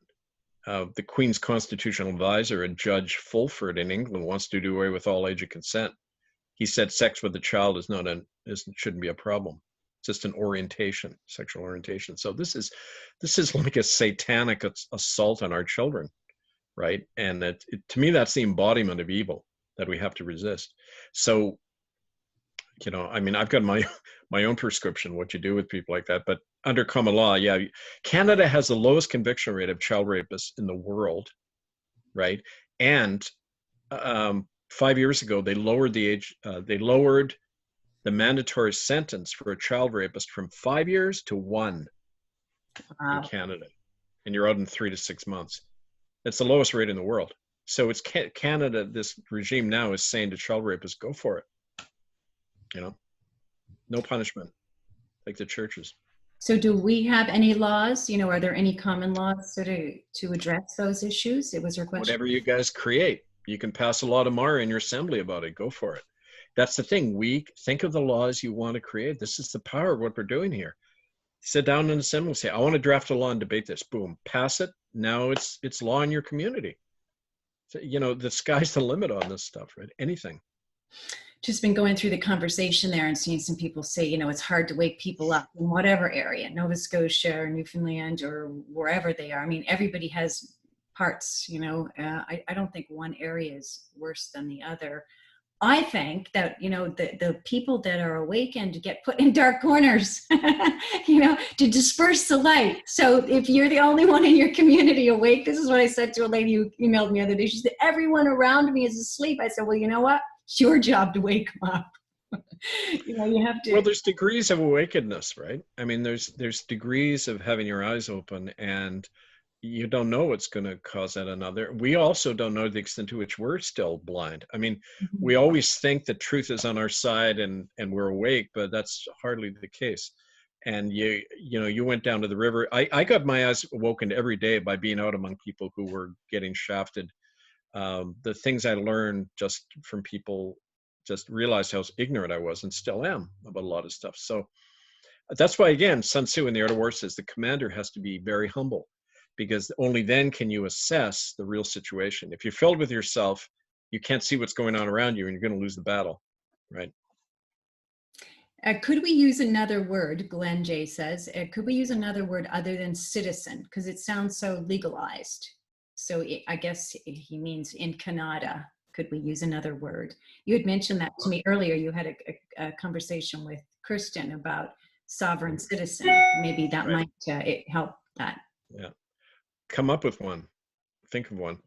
The Queen's constitutional advisor, Judge Fulford in England, wants to do away with all age of consent. He said sex with a child shouldn't be a problem. It's just an orientation, sexual orientation. So this is like a satanic assault on our children, right? And to me, that's the embodiment of evil that we have to resist. So, I've got my own prescription, what you do with people like that. But under common law, yeah, Canada has the lowest conviction rate of child rapists in the world, right? And 5 years ago, they lowered the mandatory sentence for a child rapist from 5 years to 1 in Canada. And you're out in 3 to 6 months. It's the lowest rate in the world. So it's Canada, this regime now is saying to child rapists, go for it. No punishment, like the churches. So do we have any laws? Are there any common laws to address those issues? It was your question. Whatever you guys create. You can pass a law tomorrow in your assembly about it. Go for it. That's the thing. Think of the laws you want to create. This is the power of what we're doing here. Sit down in an assembly and say, I want to draft a law and debate this. Boom, pass it. Now it's law in your community. So, the sky's the limit on this stuff, right? Anything. Just been going through the conversation there and seeing some people say, it's hard to wake people up in whatever area, Nova Scotia or Newfoundland or wherever they are. I mean, everybody has parts, I don't think one area is worse than the other. I think that, the people that are awakened get put in dark corners, to disperse the light. So if you're the only one in your community awake, this is what I said to a lady who emailed me the other day. She said, everyone around me is asleep. I said, well, you know what? It's your job to wake them up. You have to. Well, there's degrees of awakenedness, right? I mean, there's degrees of having your eyes open and you don't know what's going to cause that another. We also don't know the extent to which we're still blind. I mean, we Mhm. always think that truth is on our side and we're awake, but that's hardly the case. And you went down to the river. I got my eyes awoken every day by being out among people who were getting shafted. The things I learned just from people, just realized how ignorant I was and still am about a lot of stuff. So that's why, again, Sun Tzu in The Art of War says the commander has to be very humble, because only then can you assess the real situation. If you're filled with yourself, you can't see what's going on around you and you're going to lose the battle, right? Could we use another word, Glenn J says, could we use another word other than citizen? Because it sounds so legalized. So I guess he means in Kanata. Could we use another word? You had mentioned that to me earlier. You had a conversation with Kirsten about sovereign citizen. Maybe that Right. might help that. Yeah. Come up with one. Think of one.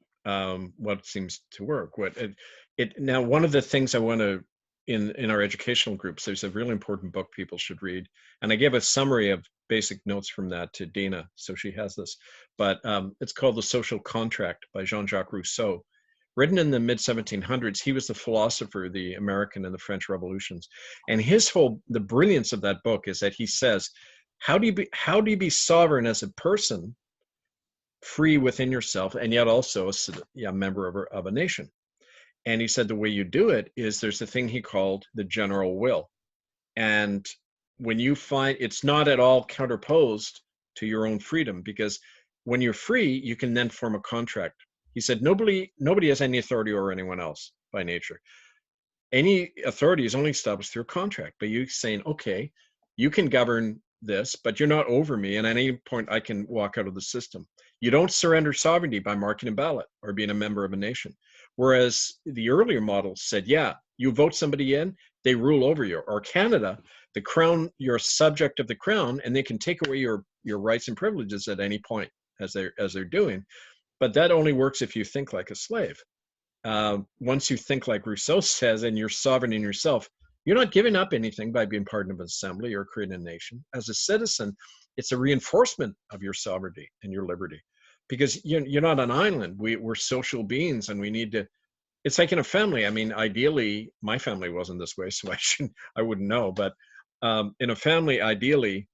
What seems to work? What it now? One of the things I want to in our educational groups, there's a really important book people should read, and I gave a summary of basic notes from that to Dina, so she has this. But it's called The Social Contract by Jean-Jacques Rousseau, written in the mid 1700s. He was the philosopher of the American and the French revolutions, and the brilliance of that book is that he says, how do you be sovereign as a person, free within yourself, and yet also a member of a nation? And he said the way you do it is there's a thing he called the general will. And when you find it's not at all counterposed to your own freedom, because when you're free, you can then form a contract. He said nobody has any authority over anyone else by nature. Any authority is only established through a contract. But you saying, okay, you can govern this, but you're not over me, and at any point I can walk out of the system. You don't surrender sovereignty by marking a ballot or being a member of a nation. Whereas the earlier models said, yeah, you vote somebody in, they rule over you. Or Canada, the crown, you're a subject of the crown, and they can take away your rights and privileges at any point, as they're doing. But that only works if you think like a slave. Once you think like Rousseau says, and you're sovereign in yourself, you're not giving up anything by being part of an assembly or creating a nation. As a citizen, it's a reinforcement of your sovereignty and your liberty, because you're not an island. We're social beings, and we need to. It's like in a family. I mean, ideally, my family wasn't this way, so I wouldn't know. But in a family, ideally,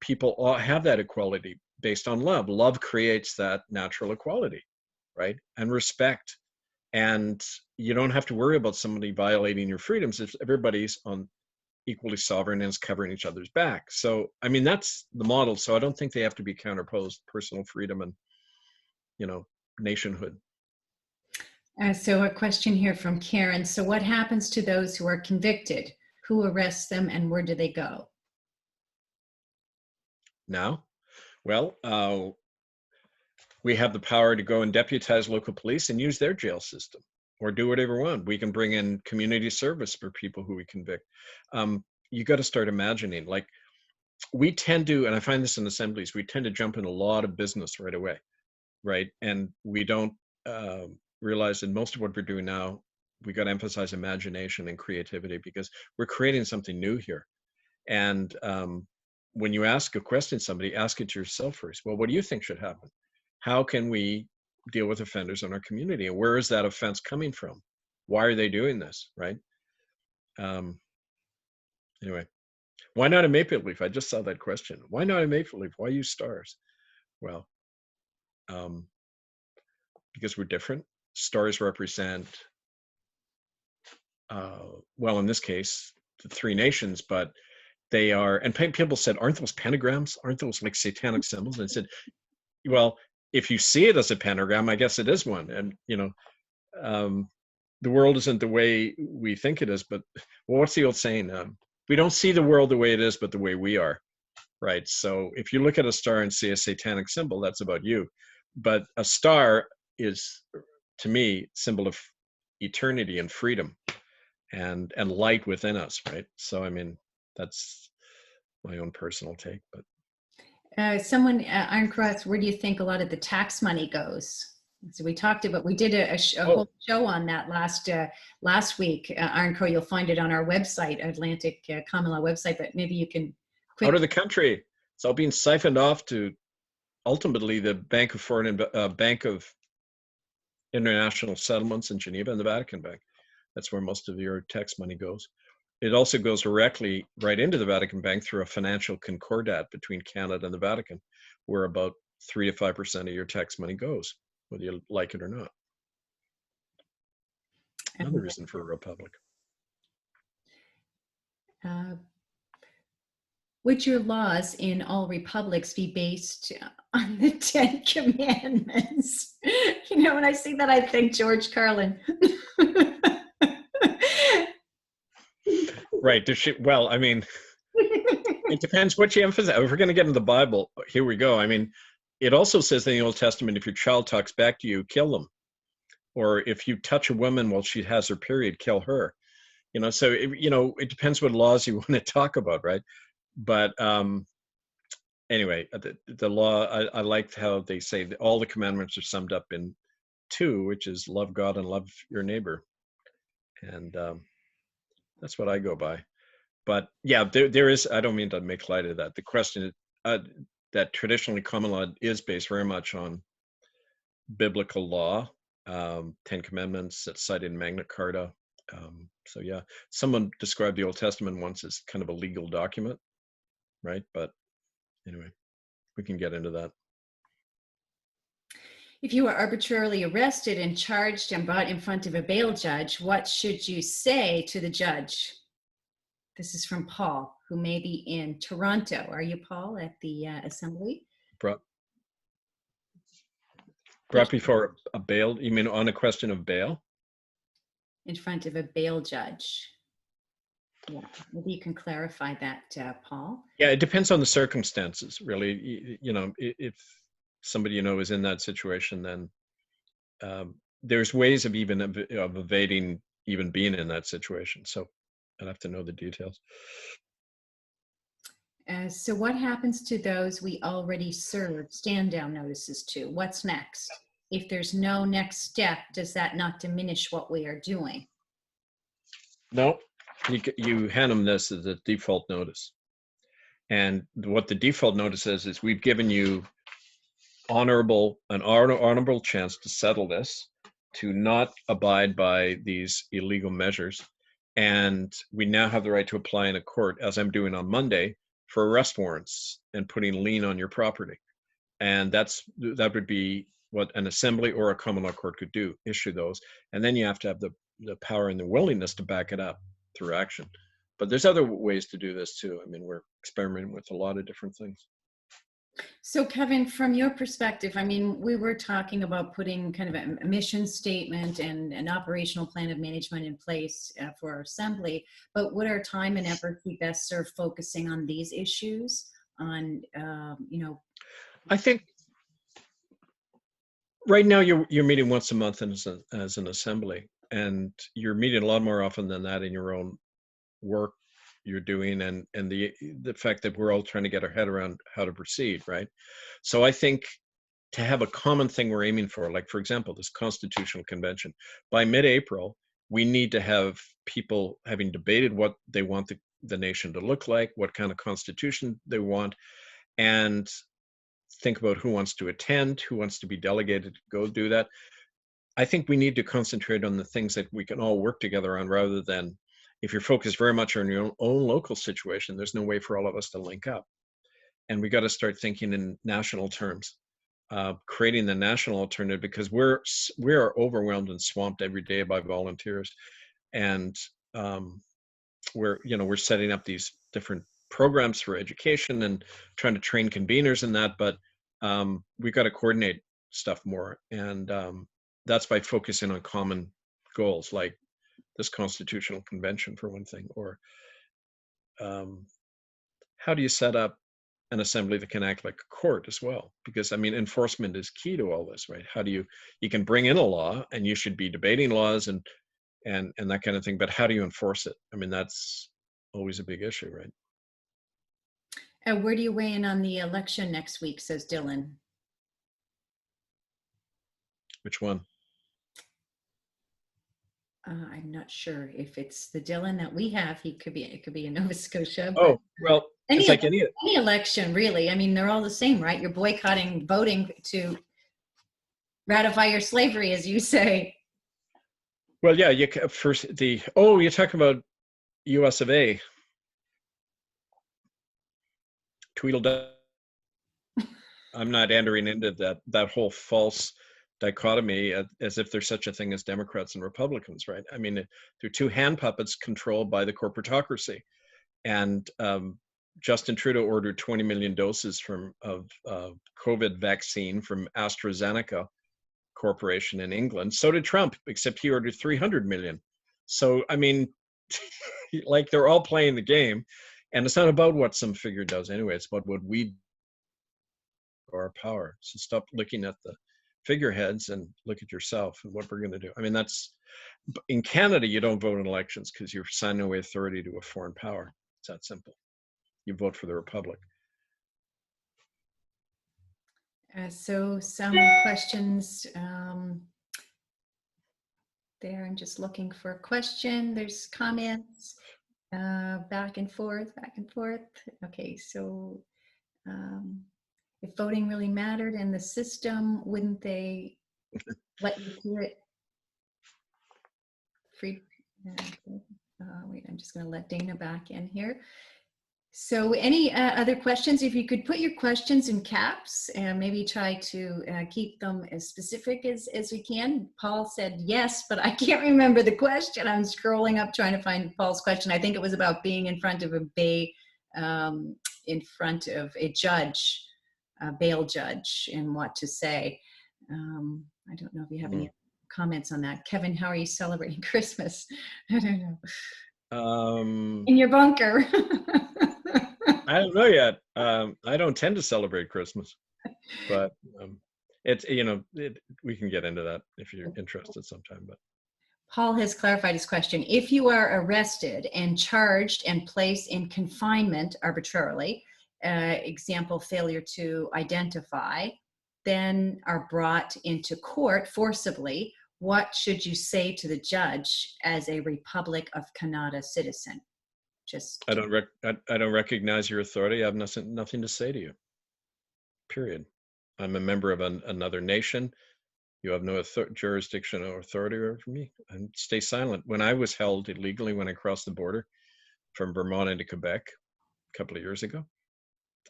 people all have that equality based on love. Love creates that natural equality, right? And respect. And you don't have to worry about somebody violating your freedoms if everybody's on equally sovereign and is covering each other's back. So I mean, that's the model. So I don't think they have to be counterposed, personal freedom and nationhood. So a question here from Karen. So what happens to those who are convicted? Who arrests them and where do they go? Now, well, we have the power to go and deputize local police and use their jail system, or do whatever we want. We can bring in community service for people who we convict. You got to start imagining, like, we tend to, and I find this in assemblies, we tend to jump in a lot of business right away, right? And we don't realize that most of what we're doing now, we got to emphasize imagination and creativity, because we're creating something new here. And when you ask a question to somebody, ask it to yourself first. Well, what do you think should happen? How can we deal with offenders in our community? And where is that offense coming from? Why are they doing this, right? Anyway, why not a maple leaf? I just saw that question. Why not a maple leaf? Why use stars? Well, because we're different. Stars represent, well, in this case, the three nations, but they are, and people said, aren't those pentagrams? Aren't those like satanic symbols? And I said, well, if you see it as a pentagram, I guess it is one. And, the world isn't the way we think it is, but well, what's the old saying? We don't see the world the way it is, but the way we are, right? So if you look at a star and see a satanic symbol, that's about you. But a star is, to me, symbol of eternity and freedom and light within us, right? So, I mean, that's my own personal take. But Someone, Iron Cross, where do you think a lot of the tax money goes? So we talked about, we did a whole show on that last week. Iron Crow, you'll find it on our website, Atlantic Common Law website, but maybe you can out of the country, it's all being siphoned off to ultimately the Bank of International Settlements in Geneva and the Vatican Bank. That's where most of your tax money goes. It also goes directly right into the Vatican Bank through a financial concordat between Canada and the Vatican, where about 3 to 5% of your tax money goes, whether you like it or not. Another reason for a republic. Would your laws in all republics be based on the Ten Commandments? You know, when I see that, I think George Carlin. Right. Well, I mean, it depends what you emphasize. If we're going to get into the Bible, here we go. I mean, it also says in the Old Testament, if your child talks back to you, kill them. Or if you touch a woman while she has her period, kill her. You know, so, it depends what laws you want to talk about, right? But anyway, the law, I liked how they say that all the commandments are summed up in two, which is love God and love your neighbor. And that's what I go by. But yeah, there is, I don't mean to make light of that. The question is, that traditionally common law is based very much on biblical law, 10 Commandments that's cited in Magna Carta. So yeah, someone described the Old Testament once as kind of a legal document, right? But anyway, we can get into that. If you are arbitrarily arrested and charged and brought in front of a bail judge, what should you say to the judge? This is from Paul, who may be in Toronto. Are you, Paul, at the assembly? Brought before a bail? You mean on a question of bail? In front of a bail judge. Yeah, maybe you can clarify that, Paul. Yeah, it depends on the circumstances, really. If somebody is in that situation, then there's ways of evading even being in that situation. So I'd have to know the details. So what happens to those we already served stand-down notices to? What's next? If there's no next step, does that not diminish what we are doing? No, you hand them this as a default notice. And what the default notice is we've given you an honorable chance to settle this, to not abide by these illegal measures. And we now have the right to apply in a court, as I'm doing on Monday, for arrest warrants and putting lien on your property. And that would be what an assembly or a common law court could do, issue those. And then you have to have the power and the willingness to back it up through action. But there's other ways to do this too. I mean, we're experimenting with a lot of different things. So Kevin, from your perspective, I mean, we were talking about putting kind of a mission statement and an operational plan of management in place for our assembly, but would our time and effort be best served focusing on these issues on, I think right now you're meeting once a month as an assembly, and you're meeting a lot more often than that in your own work you're doing, and the fact that we're all trying to get our head around how to proceed, right? So I think to have a common thing we're aiming for, like for example, this constitutional convention, by mid-April, we need to have people having debated what they want the nation to look like, what kind of constitution they want, and think about who wants to attend, who wants to be delegated to go do that. I think we need to concentrate on the things that we can all work together on, rather than, if you're focused very much on your own local situation, there's no way for all of us to link up. And we got to start thinking in national terms, creating the national alternative, because we are overwhelmed and swamped every day by volunteers. And we're setting up these different programs for education and trying to train conveners in that, but we've got to coordinate stuff more. And that's by focusing on common goals, like this constitutional convention for one thing, or how do you set up an assembly that can act like a court as well? Because I mean, enforcement is key to all this, right? How do you can bring in a law, and you should be debating laws and that kind of thing, but how do you enforce it? I mean, that's always a big issue, right? Where do you weigh in on the election next week, says Dylan? Which one? I'm not sure if it's the Dylan that we have. It could be in Nova Scotia. Oh, well, It's like any. Any election, really. I mean, they're all the same, right? You're boycotting voting to ratify your slavery, as you say. Well, yeah, first you're talking about U.S. of A. Tweedledum. I'm not entering into that whole false dichotomy as if there's such a thing as Democrats and Republicans, right? I mean, they're two hand puppets controlled by the corporatocracy. And Justin Trudeau ordered 20 million doses of COVID vaccine from AstraZeneca Corporation in England. So did Trump, except he ordered 300 million. So, I mean, like they're all playing the game. And it's not about what some figure does anyway. It's about what we do, our power. So stop looking at the figureheads and look at yourself and what we're going to do. I mean, that's in Canada, you don't vote in elections because you're signing away authority to a foreign power. It's that simple. You vote for the Republic. So some questions there. I'm just looking for a question. There's comments back and forth, back and forth. Okay, so if voting really mattered in the system, wouldn't they let you do it free? Wait, I'm just going to let Dana back in here. So any other questions? If you could put your questions in caps and maybe try to keep them as specific as we can. Paul said yes, but I can't remember the question. I'm scrolling up trying to find Paul's question. I think it was about being in front of a in front of a judge, a bail judge, and what to say. I don't know if you have any comments on that. Kevin, how are you celebrating Christmas? I don't know. In your bunker. I don't know yet. I don't tend to celebrate Christmas, but it's, we can get into that if you're interested sometime. But Paul has clarified his question. If you are arrested and charged and placed in confinement arbitrarily, example, failure to identify, then are brought into court forcibly, what should you say to the judge as a Republic of Kanata citizen? I don't recognize your authority. I have nothing to say to you. Period. I'm a member of another nation. You have no jurisdiction or authority over me. And stay silent. When I was held illegally when I crossed the border from Vermont into Quebec a couple of years ago,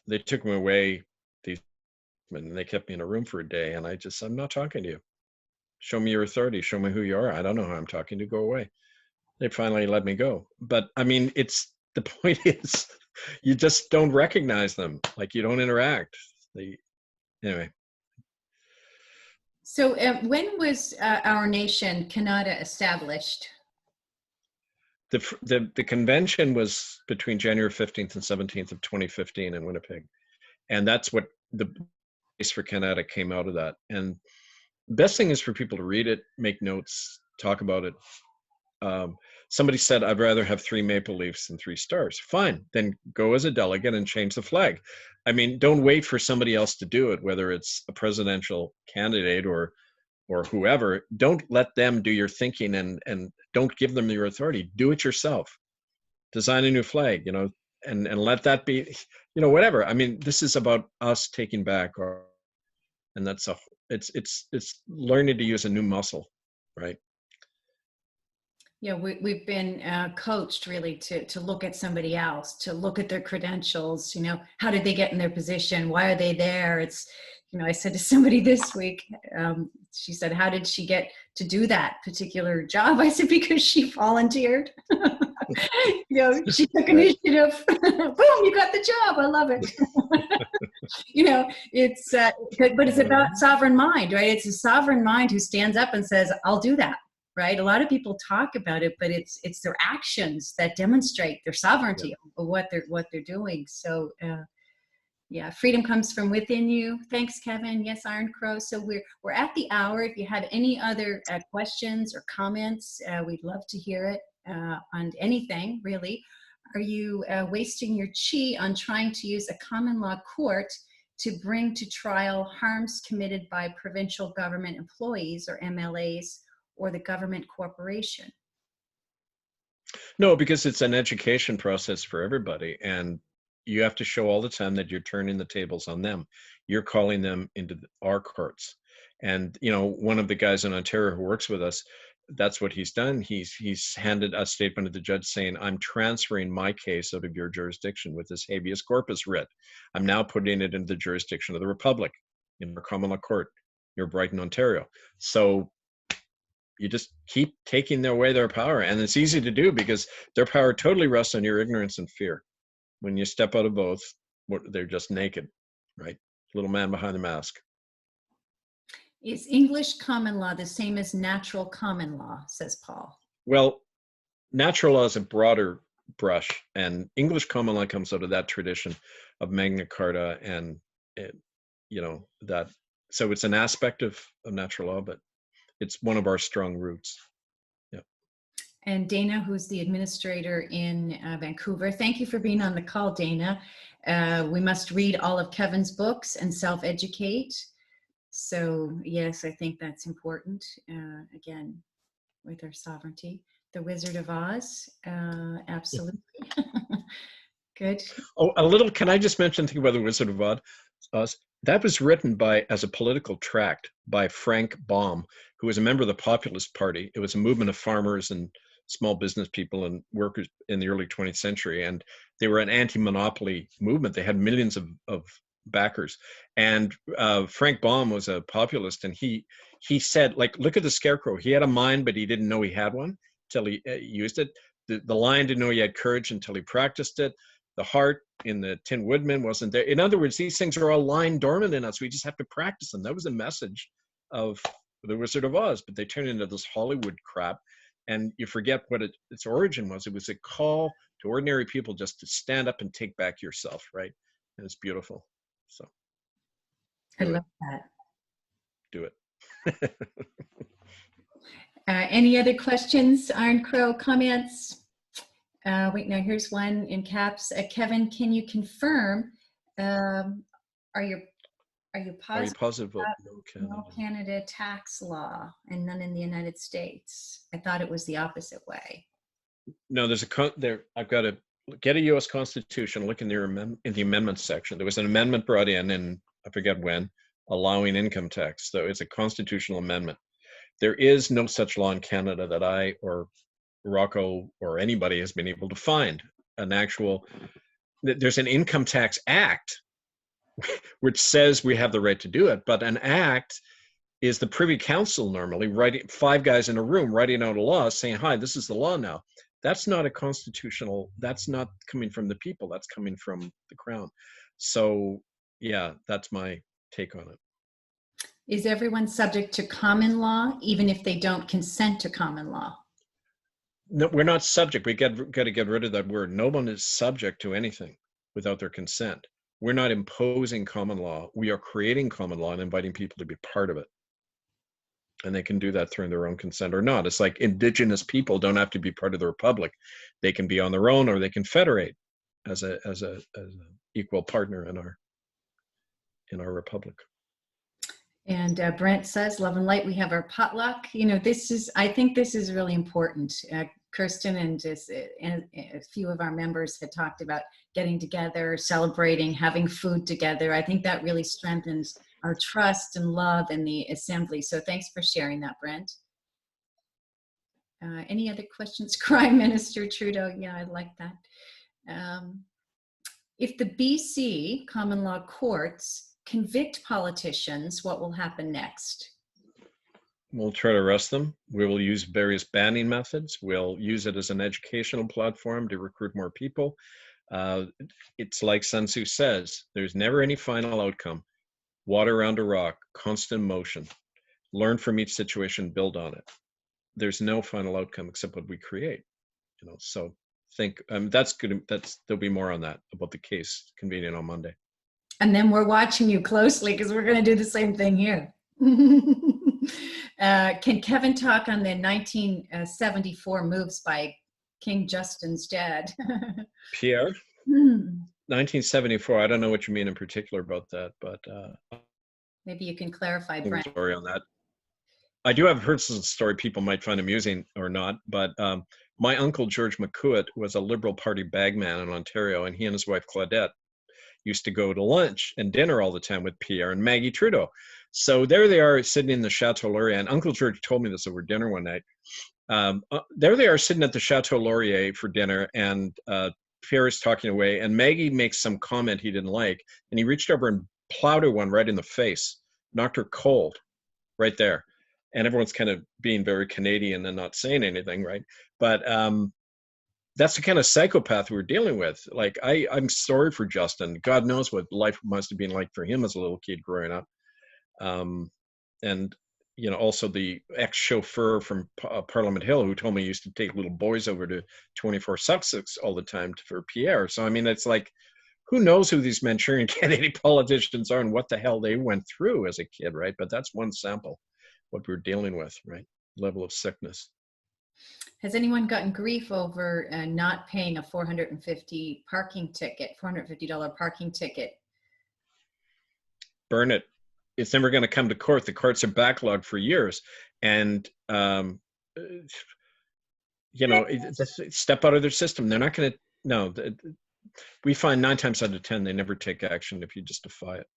they took me away. And they kept me in a room for a day. And I'm not talking to you. Show me your authority. Show me who you are. I don't know who I'm talking to. Go away. They finally let me go. But I mean, the point is, you just don't recognize them. Like you don't interact. Anyway. So when was our nation, Kanata, established? The convention was between January 15th and 17th of 2015 in Winnipeg. And that's what the base for Kanata came out of that. And the best thing is for people to read it, make notes, talk about it. Somebody said, I'd rather have 3 maple leaves than 3 stars. Fine, then go as a delegate and change the flag. I mean, don't wait for somebody else to do it, whether it's a presidential candidate or whoever. Don't let them do your thinking and don't give them your authority. Do it yourself. Design a new flag, and let that be, whatever. I mean, this is about us taking back and it's learning to use a new muscle, right? Yeah, we've been coached really to look at somebody else, to look at their credentials, how did they get in their position? Why are they there? It's, I said to somebody this week, she said, how did she get to do that particular job? I said, because she volunteered. She took initiative. Boom, you got the job. I love it. It's, but it's about sovereign mind, right? It's a sovereign mind who stands up and says, I'll do that. Right? A lot of people talk about it, but it's their actions that demonstrate their sovereignty of what they're doing. So, yeah, freedom comes from within you. Thanks, Kevin. Yes, Iron Crow. So we're at the hour. If you have any other questions or comments, we'd love to hear it on anything, really. Are you wasting your chi on trying to use a common law court to bring to trial harms committed by provincial government employees or MLAs or the government corporation? No, because it's an education process for everybody. And you have to show all the time that you're turning the tables on them. You're calling them into our courts. And, you know, one of the guys in Ontario who works with us, that's what he's done. He's handed a statement to the judge saying, I'm transferring my case out of your jurisdiction with this habeas corpus writ. I'm now putting it into the jurisdiction of the Republic in our common law court near Brighton, Ontario. So you just keep taking away their power. And it's easy to do because their power totally rests on your ignorance and fear. When you step out of both, they're just naked, right? Little man behind the mask. Is English common law the same as natural common law, says Paul? Well, natural law is a broader brush, and English common law comes out of that tradition of Magna Carta, and you know that. So it's an aspect of natural law, but it's one of our strong roots. Yeah. And Dana, who's the administrator in Vancouver, thank you for being on the call, Dana. We must read all of Kevin's books and self-educate. So yes, I think that's important, again, with our sovereignty. The Wizard of Oz, absolutely. Good. Oh, a little, can I just mention, think about the Wizard of Oz? That was written as a political tract by Frank Baum, who was a member of the Populist Party. It was a movement of farmers and small business people and workers in the early 20th century. And they were an anti-monopoly movement. They had millions of backers. And Frank Baum was a populist, and he said, like, look at the scarecrow. He had a mind, but he didn't know he had one until he used it. The lion didn't know he had courage until he practiced it. The heart in the Tin Woodman wasn't there. In other words, these things are all lying dormant in us. We just have to practice them. That was the message of the Wizard of Oz, but they turned into this Hollywood crap. And you forget what its origin was. It was a call to ordinary people just to stand up and take back yourself, right? And it's beautiful. So I love that. Do it. Any other questions, Iron Crow, comments? Wait, now here's one in caps. Kevin, can you confirm, are you positive about no Canada tax law and none in the United States? I thought it was the opposite way. No, I've got to get a U.S. Constitution, look in the amendments section. There was an amendment brought in I forget when, allowing income tax. So it's a constitutional amendment. There is no such law in Canada that I or Rocco or anybody has been able to find an actual. There's an income tax act which says we have the right to do it, but an act is the Privy Council normally writing, 5 guys in a room writing out a law saying, hi, this is the law now. That's not a constitutional, that's not coming from the people, that's coming from the Crown. So yeah, that's my take on it. Is everyone subject to common law, even if they don't consent to common law? No, we're not subject. We got to get rid of that word. No one is subject to anything without their consent. We're not imposing common law. We are creating common law and inviting people to be part of it. And they can do that through their own consent or not. It's like Indigenous people don't have to be part of the Republic. They can be on their own, or they can federate as a equal partner in our Republic. And Brent says, love and light, we have our potluck. You know, I think this is really important. Kirsten and a few of our members had talked about getting together, celebrating, having food together. I think that really strengthens our trust and love in the assembly. So thanks for sharing that, Brent. Any other questions? Crime Minister Trudeau, yeah, I like that. If the BC common law courts convict politicians, what will happen next? We'll try to arrest them. We will use various banning methods. We'll use it as an educational platform to recruit more people. It's like Sun Tzu says, there's never any final outcome. Water around a rock, constant motion. Learn from each situation, build on it. There's no final outcome except what we create. You know, so think that's good. There'll be more on that about the case convening on Monday. And then we're watching you closely because we're going to do the same thing here. Can Kevin talk on the 1974 moves by King Justin's dad? Pierre? 1974. I don't know what you mean in particular about that, but maybe you can clarify, Brent. Sorry on that. I do have a personal story people might find amusing or not, but my uncle George McCourt was a Liberal Party bagman in Ontario, and he and his wife Claudette used to go to lunch and dinner all the time with Pierre and Maggie Trudeau. So there they are sitting in the Chateau Laurier, and Uncle George told me this over dinner one night. There they are sitting at the Chateau Laurier for dinner, and Pierre is talking away, and Maggie makes some comment he didn't like, and he reached over and plowed her one right in the face, knocked her cold right there. And everyone's kind of being very Canadian and not saying anything, right? But that's the kind of psychopath we were dealing with. Like, I'm sorry for Justin. God knows what life must have been like for him as a little kid growing up. And, you know, also the ex-chauffeur from Parliament Hill who told me he used to take little boys over to 24 Sussex all the time for Pierre. So, I mean, it's like, who knows who these Manchurian candidate politicians are and what the hell they went through as a kid, right? But that's one sample, what we're dealing with, right? Level of sickness. Has anyone gotten grief over not paying a $450 parking ticket, $450 parking ticket? Burn it. It's never going to come to court. The courts are backlogged for years. And, you know, step out of their system. They're not going to, no. We find 9 times out of 10, they never take action if you just defy it.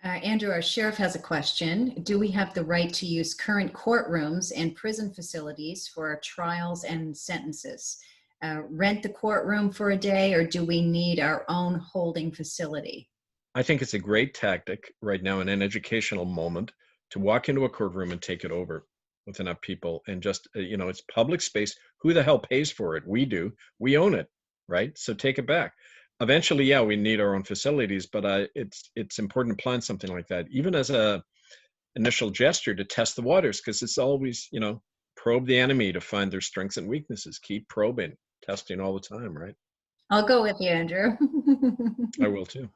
Andrew, our sheriff has a question. Do we have the right to use current courtrooms and prison facilities for our trials and sentences? Rent the courtroom for a day, or do we need our own holding facility? I think it's a great tactic right now in an educational moment to walk into a courtroom and take it over with enough people and just, you know, it's public space. Who the hell pays for it? We do. We own it, right? So take it back. Eventually, yeah, we need our own facilities, but it's important to plan something like that, even as a initial gesture to test the waters, because it's always, you know, probe the enemy to find their strengths and weaknesses. Keep probing, testing all the time, right? I'll go with you, Andrew. I will too.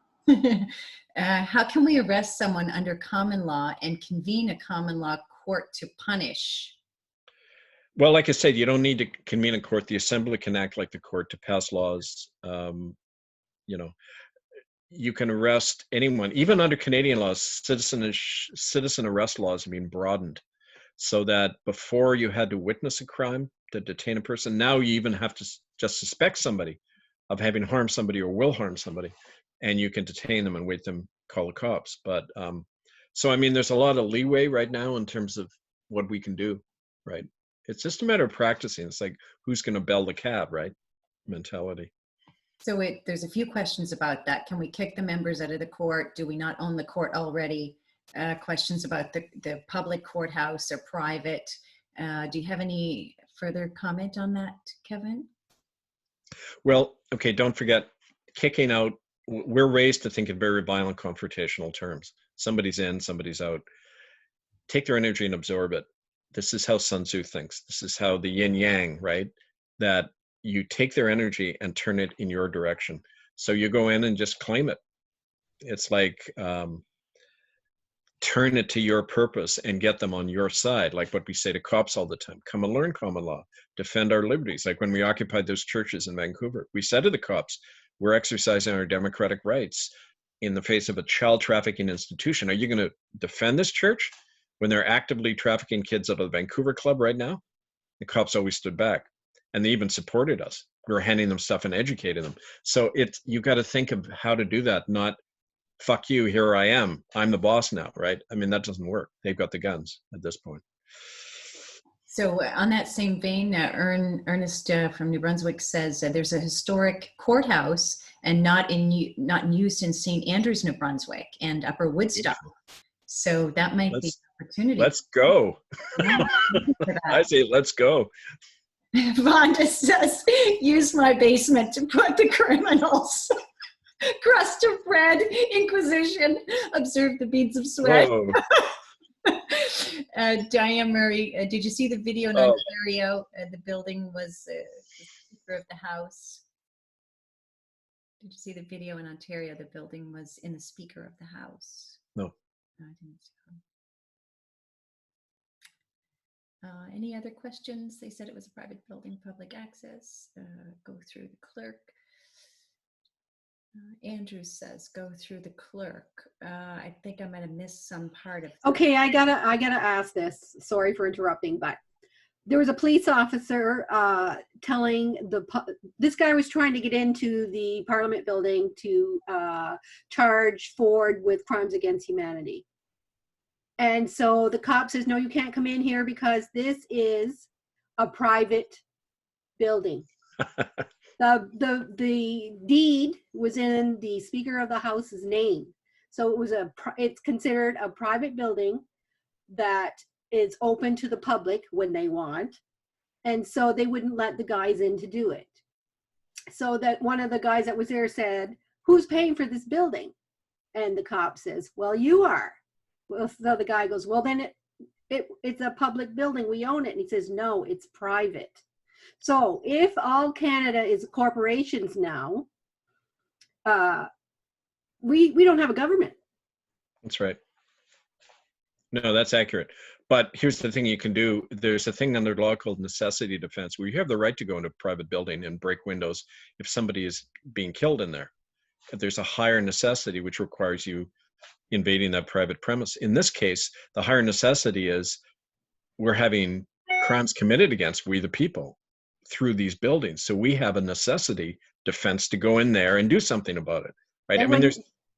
How can we arrest someone under common law and convene a common law court to punish? Well, like I said, you don't need to convene a court. The assembly can act like the court to pass laws. You know, you can arrest anyone, even under Canadian laws. Citizen arrest laws have been broadened so that before you had to witness a crime to detain a person, now you even have to just suspect somebody of having harmed somebody or will harm somebody, and you can detain them and wait them call the cops. But so I mean, there's a lot of leeway right now in terms of what we can do, right? It's just a matter of practicing. It's like, who's going to bell the cab, right? Mentality. So there's a few questions about that. Can we kick the members out of the court? Do we not own the court already? Questions about the public courthouse or private. Do you have any further comment on that, Kevin? Well, okay, don't forget, kicking out, we're raised to think in very violent confrontational terms. Somebody's in, somebody's out. Take their energy and absorb it. This is how Sun Tzu thinks. This is how the yin yang, right? That you take their energy and turn it in your direction. So you go in and just claim it. It's like turn it to your purpose and get them on your side, like what we say to cops all the time. Come and learn common law, defend our liberties. Like when we occupied those churches in Vancouver, we said to the cops, we're exercising our democratic rights in the face of a child trafficking institution. Are you going to defend this church when they're actively trafficking kids out of the Vancouver Club right now? The cops always stood back. And they even supported us. We were handing them stuff and educating them. So you got to think of how to do that, not fuck you, here I am. I'm the boss now, right? I mean, that doesn't work. They've got the guns at this point. So on that same vein, Ernest from New Brunswick says there's a historic courthouse and not in use in St. Andrews, New Brunswick and Upper Woodstock. So that might be an opportunity. Let's go. Yeah, I say, let's go. Vonda says, use my basement to put the criminals. Crust of bread, Inquisition, observe the beads of sweat. Diane Murray, did you see the video in Ontario? The building was the Speaker of the House. Did you see the video in Ontario? The building was in the Speaker of the House. No. I didn't see them. Any other questions? They said it was a private building, public access. Go through the clerk. Andrew says, go through the clerk. I think I might have missed some part of. Okay, I gotta ask this. Sorry for interrupting, but there was a police officer telling this guy was trying to get into the Parliament building to charge Ford with crimes against humanity. And so the cop says, no, you can't come in here because this is a private building. The deed was in the Speaker of the House's name. So it's considered a private building that is open to the public when they want. And so they wouldn't let the guys in to do it. So that one of the guys that was there said, who's paying for this building? And the cop says, well, you are. Well, so the guy goes, well, then it's a public building. We own it. And he says, no, it's private. So if all Canada is corporations now, we don't have a government. That's right. No, that's accurate. But here's the thing you can do. There's a thing under law called necessity defense, where you have the right to go into a private building and break windows if somebody is being killed in there. If there's a higher necessity, which requires you invading that private premise. In this case, the higher necessity is we're having crimes committed against we the people through these buildings. So we have a necessity defense to go in there and do something about it. Right?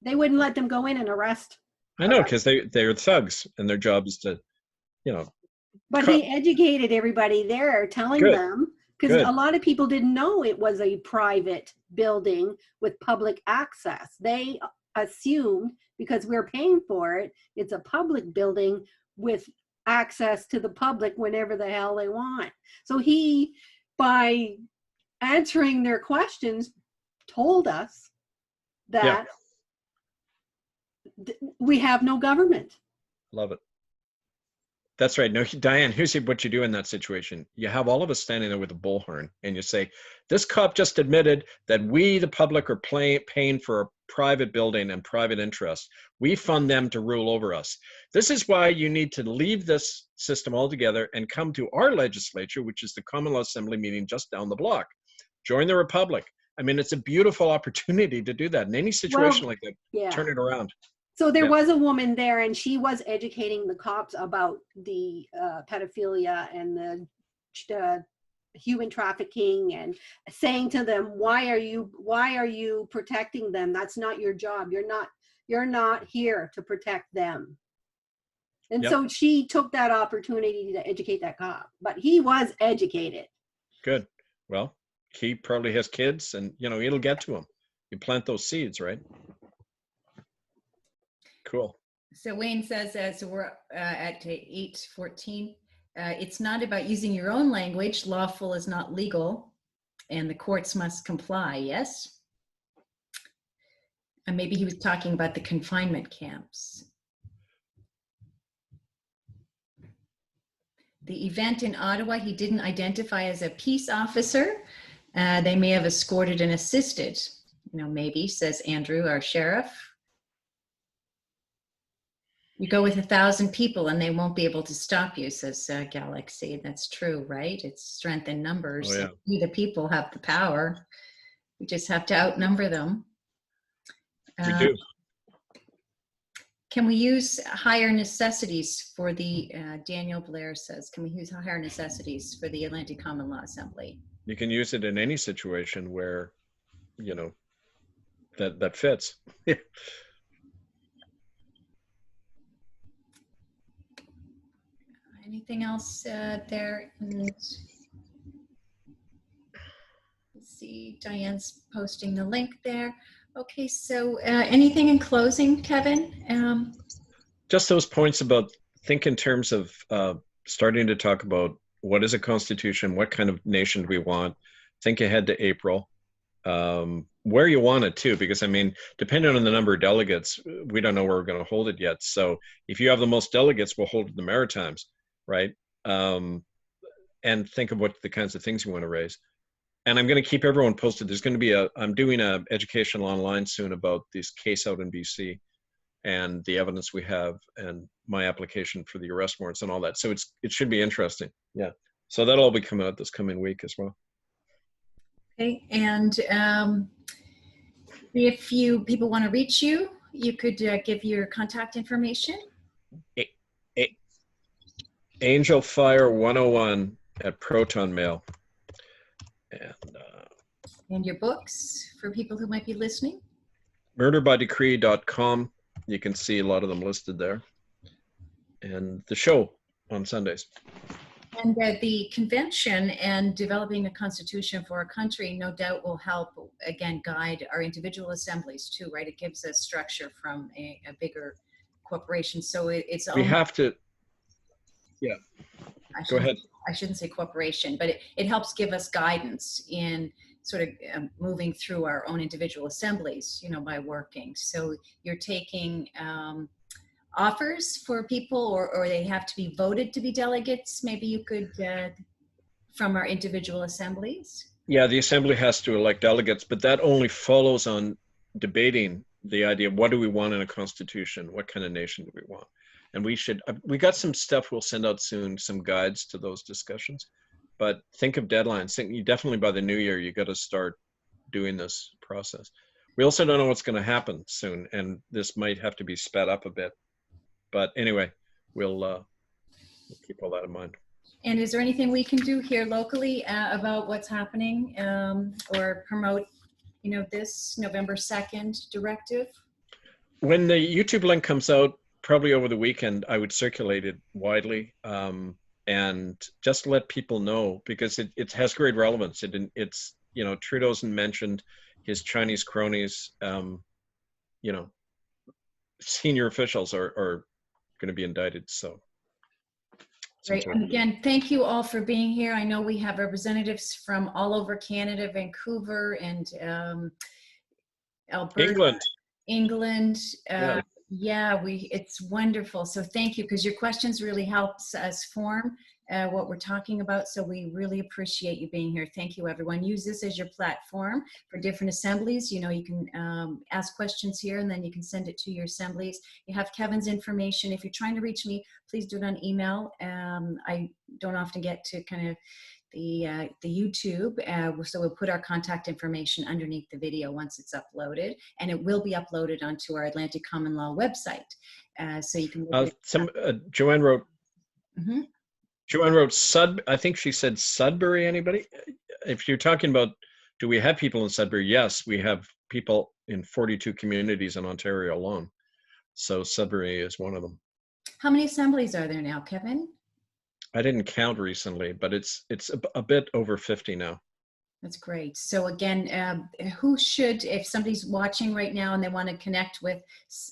They wouldn't let them go in and arrest. I know, because they're thugs and their job is to, But he educated everybody there, telling them, because a lot of people didn't know it was a private building with public access. They assumed because we're paying for it, it's a public building with access to the public whenever the hell they want. So he, by answering their questions, told us that we have no government. Love it. That's right. No, Diane, here's what you do in that situation. You have all of us standing there with a bullhorn and you say, this cop just admitted that we, the public, are paying for a private building and private interests. We fund them to rule over us. This is why you need to leave this system altogether and come to our legislature, which is the Common Law Assembly meeting just down the block. Join the Republic. I mean, it's a beautiful opportunity to do that. In any situation like that, turn it around. So there was a woman there, and she was educating the cops about the pedophilia and the human trafficking, and saying to them, why are you protecting them? That's not your job. You're not here to protect them. And so she took that opportunity to educate that cop, but he was educated. Good. Well, he probably has kids, and it'll get to him. You plant those seeds, right? Cool. So Wayne says, so we're at 8:14. It's not about using your own language. Lawful is not legal, and the courts must comply. Yes. And maybe he was talking about the confinement camps. The event in Ottawa, he didn't identify as a peace officer. They may have escorted and assisted. Maybe, says Andrew, our sheriff. You go with 1,000 people and they won't be able to stop you, says Galaxy. That's true, right? It's strength in numbers. Oh, yeah. We, the people, have the power. We just have to outnumber them. We do. Can we use higher necessities for the, Daniel Blair says, can we use higher necessities for the Atlantic Common Law Assembly? You can use it in any situation where, that fits. Anything else there? Let's see, Diane's posting the link there. Okay, so anything in closing, Kevin? Just those points about think in terms of starting to talk about what is a constitution, what kind of nation do we want, think ahead to April, where you want it too, because depending on the number of delegates, we don't know where we're going to hold it yet. So if you have the most delegates, we'll hold it in the Maritimes. Right? And think of what the kinds of things you want to raise. And I'm going to keep everyone posted. There's going to be I'm doing a educational online soon about this case out in BC and the evidence we have and my application for the arrest warrants and all that. So it should be interesting. Yeah. So that'll all be coming out this coming week as well. Okay. And If people want to reach you, you could give your contact information. Angelfire101 at Proton Mail. And your books for people who might be listening. Murderbydecree.com. You can see a lot of them listed there. And the show on Sundays. And the convention and developing a constitution for our country, no doubt, will help, again, guide our individual assemblies too, right? It gives us structure from a bigger corporation. So it's we have to, yeah, go ahead. I shouldn't say corporation, but it helps give us guidance in sort of moving through our own individual assemblies, you know, by working. So you're taking offers for people, or they have to be voted to be delegates. Maybe you could, from our individual assemblies. Yeah, the assembly has to elect delegates, but that only follows on debating the idea of what do we want in a constitution? What kind of nation do we want? And we got some stuff we'll send out soon, some guides to those discussions, but think of deadlines. You definitely by the new year, you got to start doing this process. We also don't know what's going to happen soon, and this might have to be sped up a bit. But anyway, we'll keep all that in mind. And is there anything we can do here locally about what's happening or promote, you know, this November 2nd directive? When the YouTube link comes out, probably over the weekend, I would circulate it widely and just let people know, because it has great relevance. It's, you know, Trudeau's mentioned, his Chinese cronies, you know, senior officials are going to be indicted. So. Great. And again, thank you all for being here. I know we have representatives from all over Canada, Vancouver and Alberta, England. Yeah, it's wonderful. So thank you, because your questions really helps us form what we're talking about. So we really appreciate you being here. Thank you, everyone. Use this as your platform for different assemblies. You know, you can ask questions here, and then you can send it to your assemblies. You have Kevin's information. If you're trying to reach me, please do it on email. I don't often get to kind of the YouTube, so we'll put our contact information underneath the video once it's uploaded, and it will be uploaded onto our Atlantic Common Law website, so you can Joanne wrote Joanne wrote I think she said Sudbury. Anybody? If you're talking about, do we have people in Sudbury? Yes, we have people in 42 communities in Ontario alone, so Sudbury is one of them. How many assemblies are there now, Kevin? I didn't count recently, but it's a bit over 50 now. That's great. So again, who should, if somebody's watching right now and they want to connect with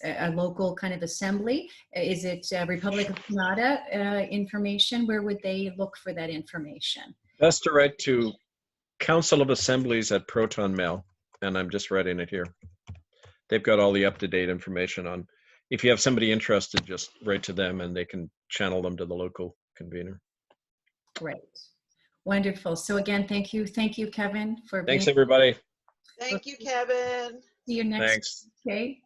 a local kind of assembly, is it Republic of Kanata information? Where would they look for that information? Best to write to Council of Assemblies at Proton Mail, and I'm just writing it here. They've got all the up-to-date information on. If you have somebody interested, just write to them and they can channel them to the local convener. Great. Wonderful. So again, thank you, Kevin, for being. Thanks, everybody. Thank you, Kevin. See you next. Thanks. Okay.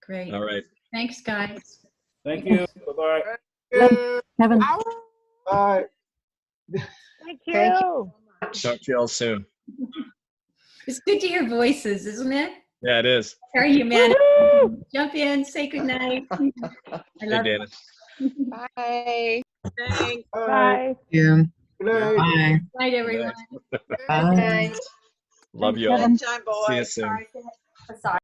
Great. All right. Thanks, guys. Thank you. Bye-bye. Kevin. Bye. Thank you. Talk to you all soon. It's good to hear voices, isn't it? Yeah, it is. How are you, man? Jump in, say goodnight. I love Hey, you. Dana. Bye. Thanks. Bye. Good night. Good night, everyone. Love you all. Good time, boys. See you soon. Sorry.